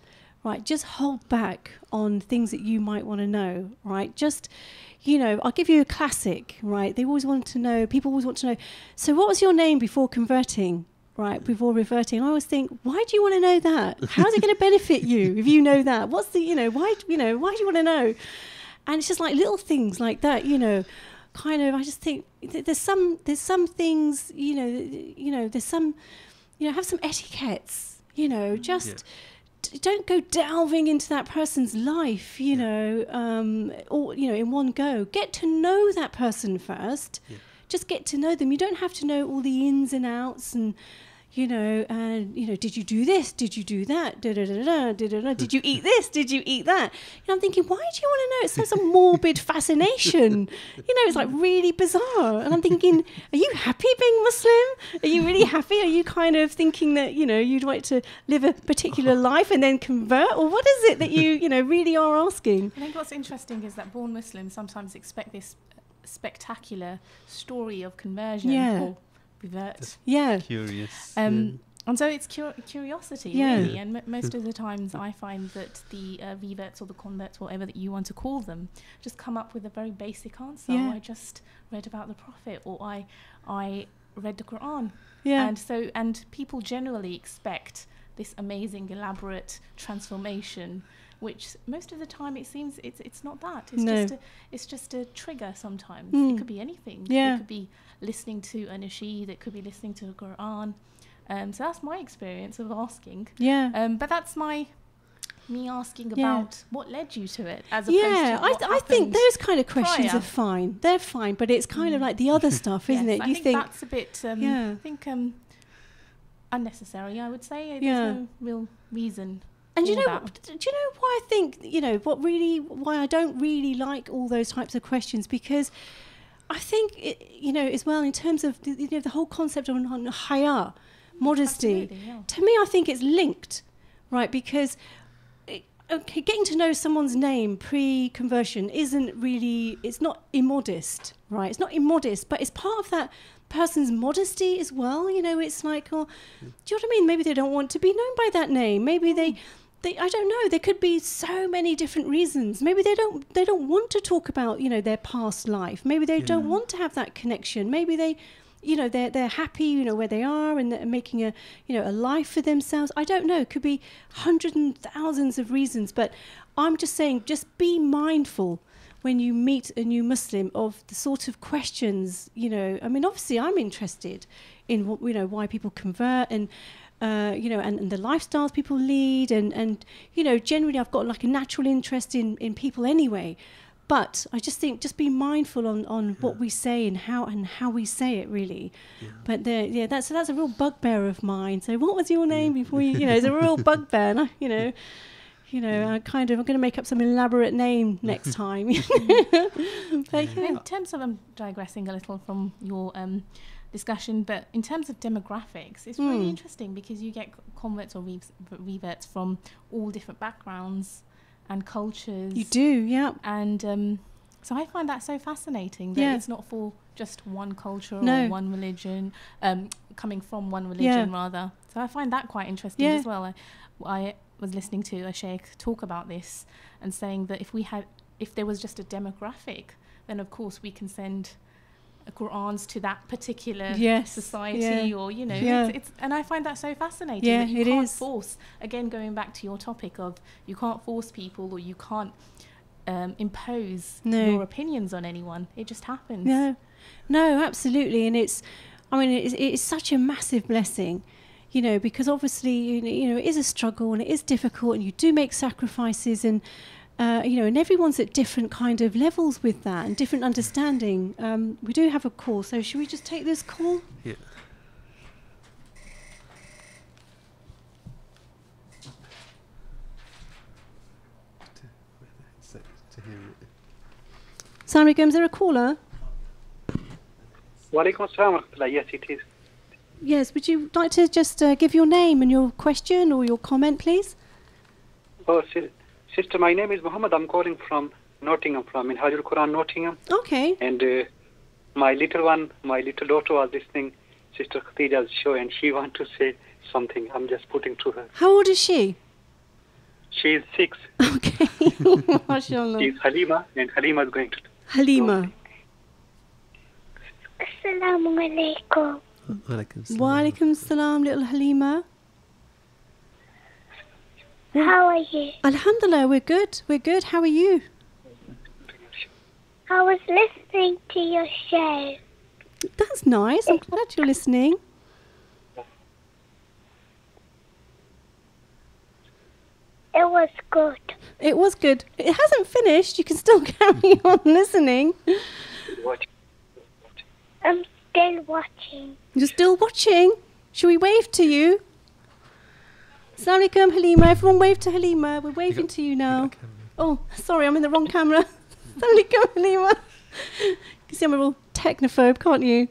Right, just hold back on things that you might want to know, right? Just, I'll give you a classic, right? People always want to know, so what was your name before converting, right? Before reverting? I always think, why do you want to know that? How's it going to benefit you if you know that? What's the, why do you want to know? And it's just like little things like that, kind of, I just think there's some things, there's some, have some etiquettes, just... Yeah. Don't go delving into that person's life, or in one go. Get to know that person first. Yeah. Just get to know them. You don't have to know all the ins and outs, and did you do this? Did you do that? Did you eat this? Did you eat that? I'm thinking, why do you want to know? It's like some morbid fascination. It's like really bizarre. And I'm thinking, are you happy being Muslim? Are you really happy? Are you kind of thinking that, you'd like to live a particular life and then convert? Or what is it that you, really are asking? I think what's interesting is that born Muslims sometimes expect this spectacular story of conversion or revert. Curious. And so it's curiosity, Yeah. really. And most of the times I find that the reverts or the converts, whatever that you want to call them, just come up with a very basic answer. Yeah. Oh, I just read about the Prophet, or I read the Quran. Yeah. And people generally expect this amazing, elaborate transformation, which most of the time it seems it's not that. It's just a trigger sometimes. It could be anything. Yeah. It could be listening to a nasheed, it could be listening to the Quran. So that's my experience of asking. Yeah. But that's me asking Yeah. about what led you to it, as opposed Yeah, to what I think happened those kind of questions prior. are fine. They're fine, but it's kind of like the other stuff, isn't Yes, it? I think that's a bit, yeah. I think, unnecessary, I would say. There's Yeah. no real reason. And for do you know that. why I think, why I don't really like all those types of questions? Because I think, as well, in terms of, the whole concept of haya, modesty, Absolutely, yeah. to me, I think it's linked, right? Because getting to know someone's name pre-conversion it's not immodest, right? It's not immodest, but it's part of that person's modesty as well. It's like, do you know what I mean? Maybe they don't want to be known by that name. Maybe they I don't know. There could be so many different reasons. Maybe they don't want to talk about, their past life. Maybe they don't want to have that connection. Maybe they, they're happy, where they are, and they're making a life for themselves. I don't know. It could be hundreds and thousands of reasons. But I'm just saying, just be mindful when you meet a new Muslim of the sort of questions. I mean, obviously, I'm interested in why people convert and. And the lifestyles people lead, and generally I've got like a natural interest in people anyway. But I just think just be mindful on what we say and how we say it, really. Yeah. But that's a real bugbear of mine. So what was your name before you? It's a real bugbear. And I'm going to make up some elaborate name next time. But, In terms of, I'm digressing a little from your discussion, but in terms of demographics, it's really interesting because you get converts or reverts from all different backgrounds and cultures. You do, yeah. And so I find that so fascinating that it's not for just one culture or one religion, coming from one religion rather. So I find that quite interesting as well. I was listening to a sheikh talk about this and saying that if there was just a demographic, then of course we can send Qur'ans to that particular society, or it's and I find that so fascinating that you can't force, again going back to your topic of you can't force people or you can't impose your opinions on anyone. It just happens. No, absolutely. And it's such a massive blessing, because obviously it is a struggle and it is difficult and you do make sacrifices, and and everyone's at different kind of levels with that and different understanding. We do have a call, so should we just take this call? Yeah. Assalamu alaikum, is there a caller? Walaikum assalam. Yes, it is. Yes, would you like to just give your name and your question or your comment, please? Oh, sister, my name is Muhammad. I'm calling from Nottingham, from Minhajul Quran, Nottingham. Okay. And my little daughter was listening Sister Khadija's show, and she wants to say something. I'm just putting to her. How old is she? She is 6. Okay. MashaAllah. She's Halima, and Halima is going to... Halima. Assalamu alaikum. Wa alaikum salam, little Halima. How are you? Alhamdulillah, we're good. We're good. How are you? I was listening to your show. That's nice. I'm glad you're listening. It was good. It was good. It hasn't finished. You can still carry on listening. I'm still watching. You're still watching? Shall we wave to you? Assalamu alaikum, Halima. Everyone wave to Halima. We're waving to you now. Oh, sorry, I'm in the wrong camera. Assalamu alaikum, Halima. You can see I'm a real technophobe, can't you?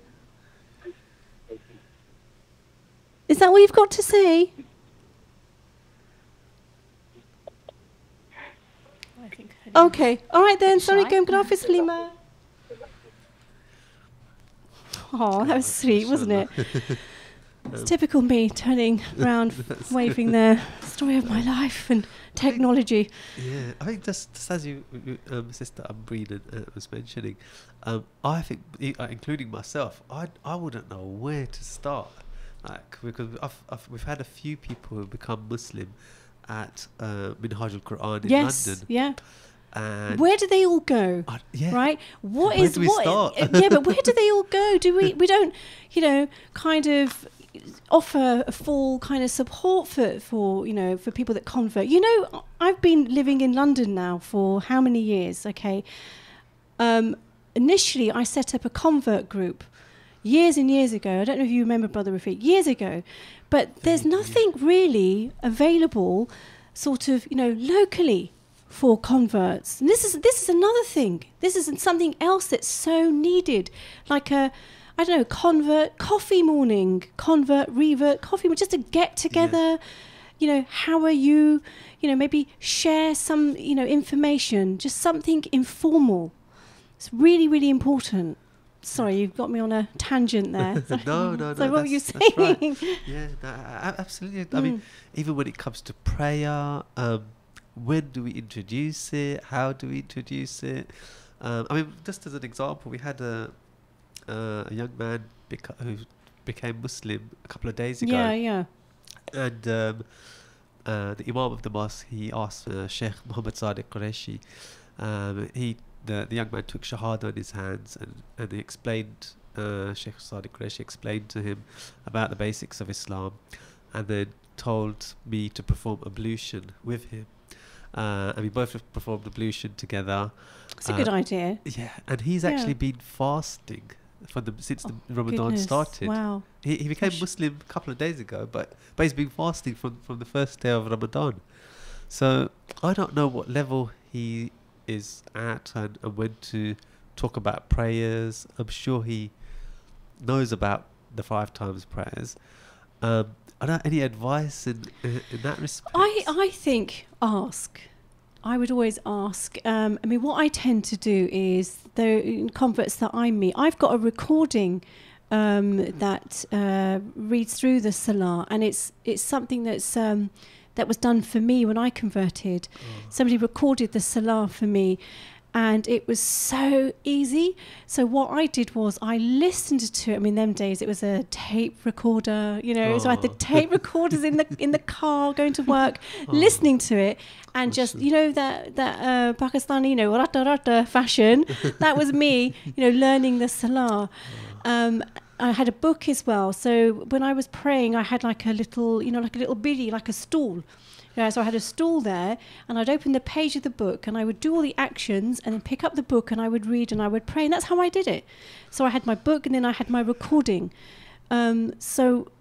Is that what you've got to say? Okay. All right then. Assalamu alaikum. Good office, Halima. Oh, that was sweet, wasn't it? It's typical me turning around, waving the story of my life and technology. Yeah, I think just as you, Sister Ambreen was mentioning, I think, including myself, I wouldn't know where to start. Like, because we've had a few people who become Muslim at Minhaj al-Quran in London. Yeah. And where do they all go? Right? Where do we start? Yeah, but where do they all go? We don't, kind of offer a full kind of support for people that convert. I've been living in London now for how many years? Okay. Initially, I set up a convert group years and years ago. I don't know if you remember, Brother Rafiq, years ago. But there's nothing really available sort of, locally for converts. And this is another thing. This is something else that's so needed. Like convert coffee morning, convert revert coffee morning, just to get together. How are you? Maybe share some, information, just something informal. It's really, really important. Sorry, you've got me on a tangent there. No. So what were you saying? Right. Yeah, absolutely. I mean, even when it comes to prayer, when do we introduce it? How do we introduce it? Just as an example, we had a young man who became Muslim a couple of days ago. Yeah. And the Imam of the mosque, he asked Sheikh Muhammad Sadiq Qureshi. The young man took Shahada in his hands and he explained, Sheikh Sadiq Qureshi explained to him about the basics of Islam, and then told me to perform ablution with him. And we both performed ablution together. It's a good idea. Yeah, and he's actually been fasting since the Ramadan started. Wow. He became Muslim a couple of days ago, but he's been fasting from the first day of Ramadan. So I don't know what level he is at and when to talk about prayers. I'm sure he knows about the 5 times prayers. Any advice in that respect? I think ask. I would always ask. What I tend to do is, the converts that I meet, I've got a recording that reads through the Salah, and it's something that was done for me when I converted. Somebody recorded the Salah for me, and it was so easy. So what I did was I listened to it. Them days it was a tape recorder, so I had the tape recorders in the car going to work, listening to it, and just that Pakistani rata rata fashion. That was me, learning the Salah. I had a book as well. So when I was praying, I had like a little biddy, like a stool. So I had a stool there, and I'd open the page of the book, and I would do all the actions, and then pick up the book, and I would read, and I would pray, and that's how I did it. So I had my book, and then I had my recording. So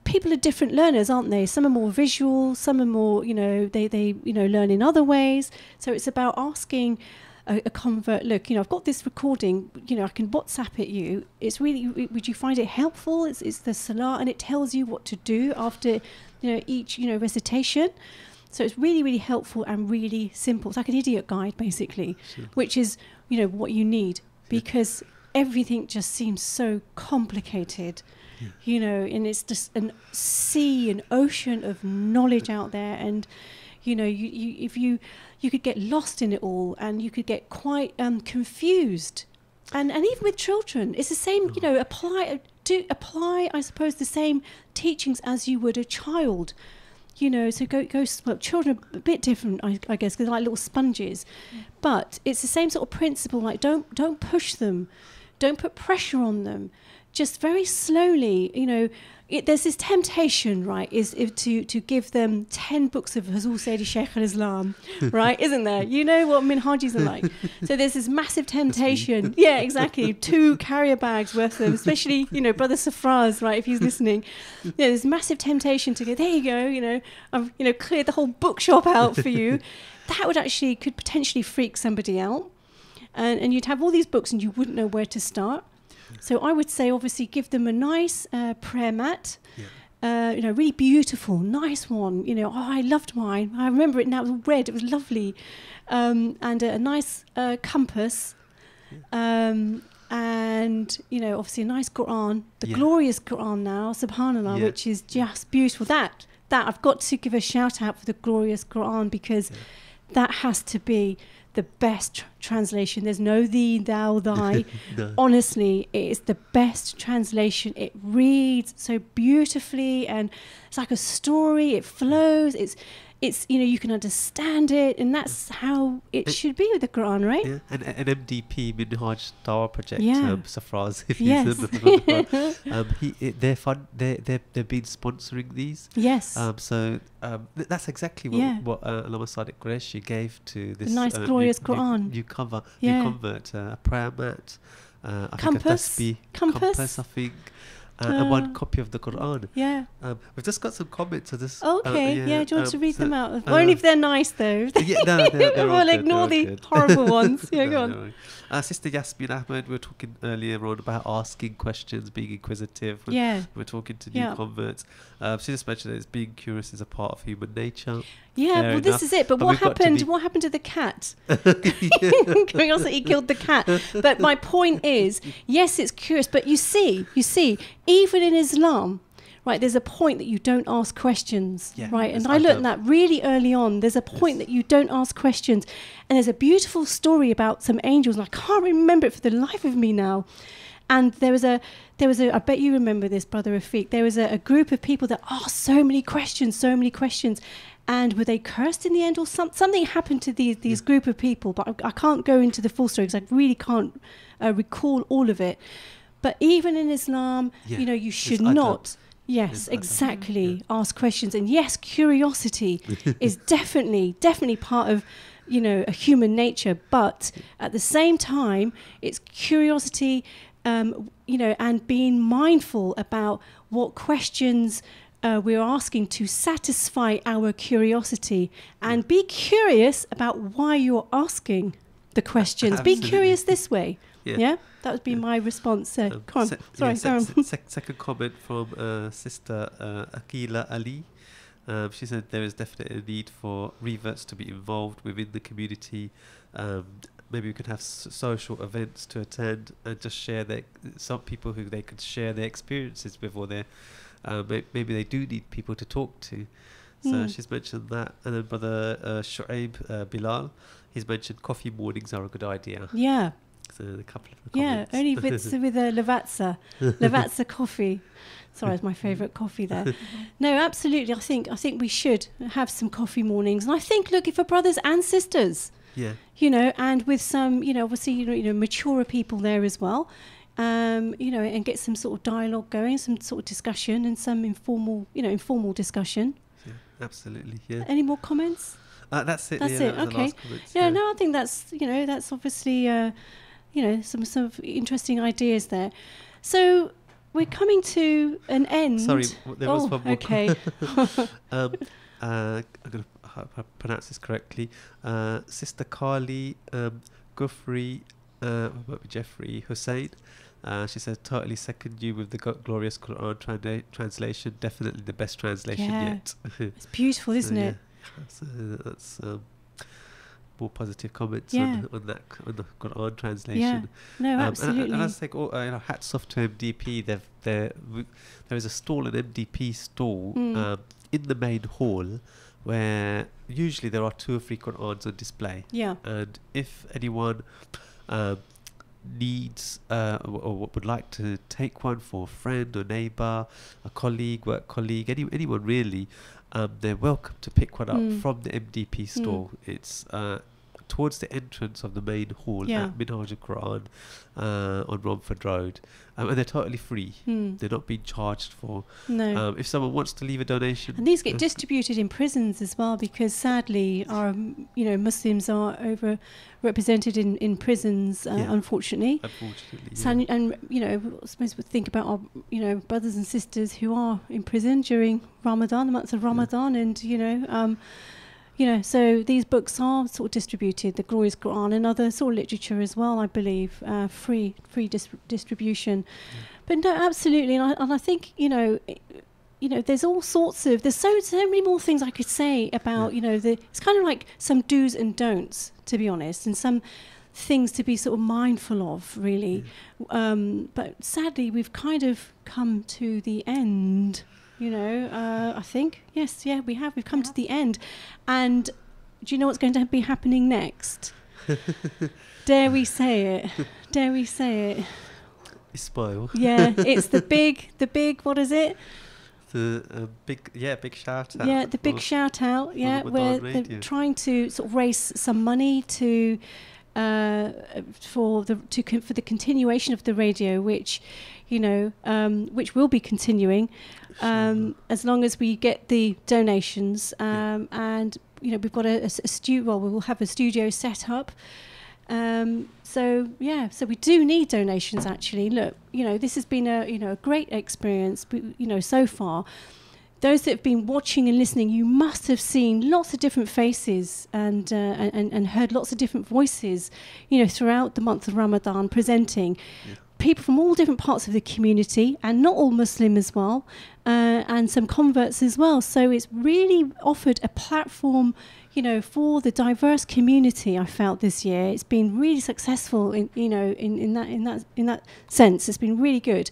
people are different learners, aren't they? Some are more visual, some are more, they learn in other ways. So it's about asking a convert, look, I've got this recording, I can WhatsApp it you. It's really, would you find it helpful? It's the Salah, and it tells you what to do after, each, recitation. So it's really, really helpful and really simple. It's like an idiot guide, basically, which is, what you need, because everything just seems so complicated, and it's just an ocean of knowledge out there. And, if you could get lost in it all, and you could get quite confused. And even with children, it's the same, apply, I suppose, the same teachings as you would a child. So children are a bit different, I guess, because they're like little sponges. But it's the same sort of principle, like don't push them, don't put pressure on them. Just very slowly, there's this temptation, right, to give them 10 books of Hazul Sayyidi Shaykh al-Islam, right, isn't there? You know what Minhajis are like. So there's this massive temptation. Yeah, exactly. 2 carrier bags worth of, especially, Brother Safraz, right, if he's listening. There's massive temptation to go, there you go, I've cleared the whole bookshop out for you. That could potentially freak somebody out. And you'd have all these books and you wouldn't know where to start. So I would say, obviously, give them a nice prayer mat, really beautiful, nice one. I loved mine. I remember it now. It was red. It was lovely, and a nice compass. and obviously a nice Quran, the glorious Quran now, subhanallah, which is just beautiful. That I've got to give a shout out for the glorious Quran, because that has to be the best translation. There's no thee, thou, thy. No. Honestly, it is the best translation. It reads so beautifully, and it's like a story. It flows. It's you can understand it, and that's how it should be with the Quran, right? Yeah, and an MDP, Minhaj Dawah Project, Safraz, if Yes. they're fun. They've been sponsoring these. Yes. So that's exactly what Allama Sadiq Qureshi gave to this nice glorious Quran. New convert, a prayer mat, I think a tasbih, compass, I think. And one copy of the Quran. Yeah. We've just got some comments on this. Okay, do you want to read them out? Only if they're nice, though. No, they're all we'll good, ignore they're all the good. horrible ones. Yeah, go on. Sister Yasmin Ahmed, we were talking earlier on about asking questions, being inquisitive. We're talking to new converts. She just mentioned that being curious is a part of human nature. Yeah, Fair well, enough. this is it. But what happened? What happened to the cat? Curiosity killed the cat. But my point is, yes, it's curious. But you see, even in Islam, right, there's a point that you don't ask questions, right? And I learned that really early on. There's a point that you don't ask questions. And there's a beautiful story about some angels, and I can't remember it for the life of me now. And there was a, I bet you remember this, Brother Rafiq. There was a group of people that asked so many questions. And were they cursed in the end, or something happened to these group of people? But I can't go into the full story because I really can't recall all of it. But even in Islam, you should not. Yes, exactly. Ask questions. And yes, curiosity is definitely part of, a human nature. But at the same time, it's curiosity, and being mindful about what questions we're asking to satisfy our curiosity, and be curious about why you're asking the questions. Absolutely. Be curious this way. Yeah, that would be my response. Come on, sorry. Second comment from Sister Akila Ali. She said there is definitely a need for reverts to be involved within the community. Maybe we could have social events to attend and just share some people who they could share their experiences with, or maybe they do need people to talk to. So she's mentioned that. And then Brother Shu'aib Bilal, he's mentioned coffee mornings are a good idea. Yeah. So a couple of comments. Yeah, only with Lavazza coffee. Sorry, it's my favourite coffee there. No, absolutely. I think we should have some coffee mornings. And I think, look, for brothers and sisters, and with some, obviously, maturer people there as well, and get some sort of dialogue going, some sort of discussion, and some informal discussion. Yeah, absolutely. Yeah. Any more comments? That's it. That's it. Okay. No, I think that's obviously some interesting ideas there. So we're coming to an end. Sorry, there was one more. Okay. I'm going to pronounce this correctly. Sister Carly Gufri Jeffrey Hussein. She says, totally second you with the glorious Quran translation. Definitely the best translation yet. It's beautiful, isn't it? So that's more positive comments on the Quran translation. Yeah, no, absolutely. And I think hats off to MDP. There is a stall, an MDP stall, in the main hall, where usually there are 2 or 3 Qur'ans on display. Yeah. And if anyone needs or would like to take one for a friend or neighbour, a colleague, work colleague, anyone really, they're welcome to pick one up from the MDP store. It's towards the entrance of the main hall at Minhaj al-Quran on Romford Road, and they're totally free. They're not being charged for. No. If someone wants to leave a donation, and these get distributed in prisons as well, because sadly our Muslims are overrepresented in prisons, unfortunately. So, and I suppose we think about our brothers and sisters who are in prison during Ramadan, the months of Ramadan, and so these books are sort of distributed, the Glorious Quran and other sort of literature as well, I believe, free distribution. But no, absolutely, and I think there's all sorts of there's so many more things I could say about it's kind of like some do's and don'ts, to be honest, and some things to be sort of mindful of, really. But sadly, we've kind of come to the end, I think. Yes, yeah, we have. We've come to the end. And do you know what's going to be happening next? Dare we say it? Dare we say it? Smile. Yeah, it's the big, what is it? The big shout out. Yeah, the big shout out. Yeah, where they're trying to sort of raise some money to for the continuation of the radio, which which will be continuing as long as we get the donations. And we've got a studio. Well, we will have a studio set up. So we do need donations. Actually, look, this has been a great experience. So far, those that have been watching and listening, you must have seen lots of different faces and heard lots of different voices, throughout the month of Ramadan presenting. Yeah. People from all different parts of the community, and not all Muslim as well, and some converts as well. So it's really offered a platform, for the diverse community. I felt this year it's been really successful in that sense. It's been really good.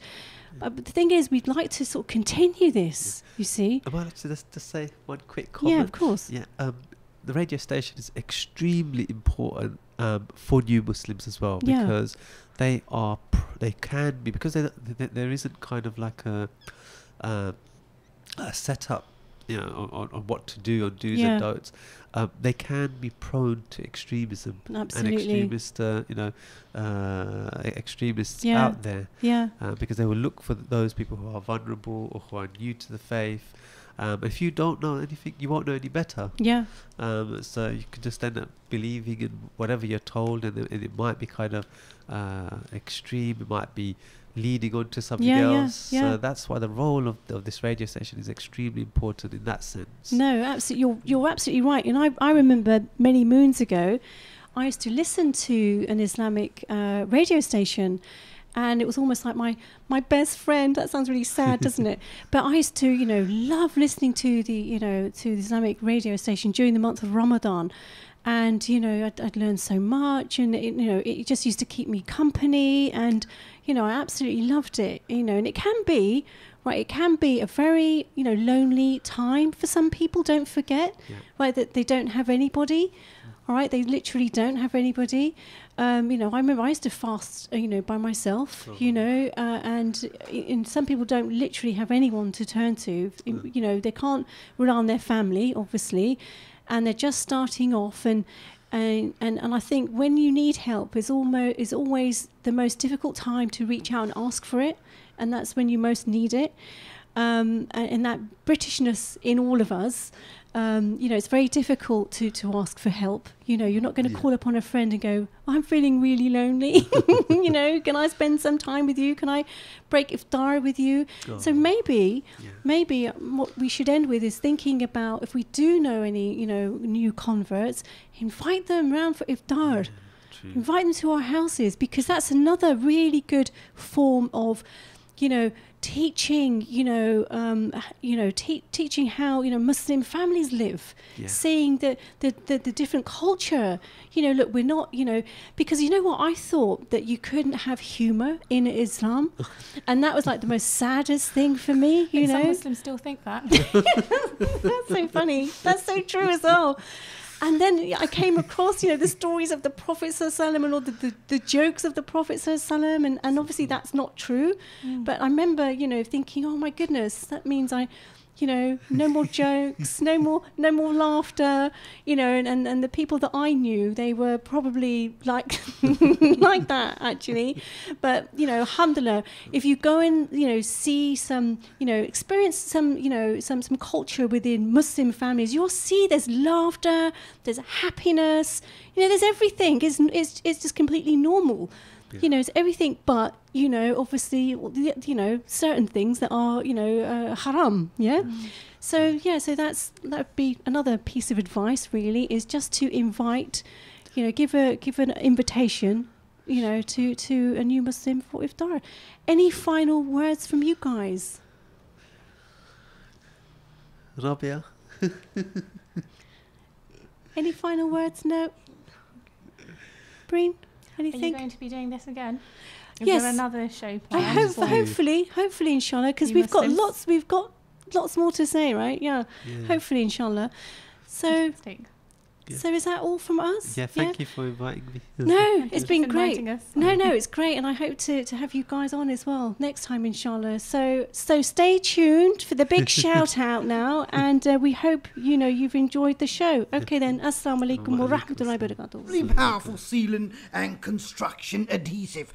But the thing is, we'd like to sort of continue this. You see. I might actually just say one quick comment. Yeah, of course. Yeah. The radio station is extremely important for new Muslims as well, because they can be, because there isn't kind of like a setup, on what to do, on do's and don'ts. They can be prone to extremism. Absolutely. And extremists out there. Yeah. Because they will look for those people who are vulnerable or who are new to the faith. If you don't know anything, you won't know any better. Yeah. So you can just end up believing in whatever you're told, and it might be kind of extreme. It might be leading on to something else. Yeah. So that's why the role of this radio station is extremely important in that sense. No, absolutely. You're absolutely right. And I remember many moons ago, I used to listen to an Islamic radio station. And it was almost like my best friend. That sounds really sad, doesn't it? But I used to, love listening to the Islamic radio station during the month of Ramadan. And, I'd learned so much, and, it just used to keep me company. And, I absolutely loved it, and it can be, right, it can be a very, lonely time for some people. Don't forget, right, that they don't have anybody. All right, they literally don't have anybody. I remember I used to fast, by myself, and some people don't literally have anyone to turn to. They can't rely on their family, obviously, and they're just starting off. And I think when you need help is always the most difficult time to reach out and ask for it, and that's when you most need it. And that Britishness in all of us. It's very difficult to ask for help. You're not going to call upon a friend and go, I'm feeling really lonely. Can I spend some time with you? Can I break iftar with you? Oh. So maybe what we should end with is thinking about, if we do know any, new converts, invite them round for iftar. Invite them to our houses, because that's another really good form of, teaching, teaching how, Muslim families live, seeing the different culture. Look, we're not, because what, I thought that you couldn't have humor in Islam, and that was like the most saddest thing for me, Some Muslims still think that. That's so funny. That's so true as well. And then I came across, the stories of the Prophet ﷺ and all the jokes of the Prophet ﷺ, and obviously that's not true. But I remember, thinking, oh my goodness, that means no more jokes, no more laughter, and the people that I knew, they were probably like like that actually. But alhamdulillah, if you go and see some, experience some, some culture within Muslim families, you'll see there's laughter, there's happiness, there's everything. It's just completely normal. It's everything but, obviously, certain things that are, haram, So, that would be another piece of advice, really, is just to invite, give an invitation, to a new Muslim for iftar. Any final words from you guys? Rabia? Any final words? No? Breen? Are you Anything? going to be doing this again? Is Yes. there another show I planned? hope, for- hopefully, inshallah, because You we've got Muslims? lots more to say, right? Yeah. Yeah. Hopefully, inshallah. So, Fantastic. so is that all from us? Yeah, thank you for inviting me. No, it's you been for great. inviting us. No, it's great, and I hope to have you guys on as well next time, inshallah. So stay tuned for the big shout out now, and we hope you've enjoyed the show. Okay then, assalamu alaikum wa rahmatullahi wa barakatuh. Really powerful sealant and construction adhesive.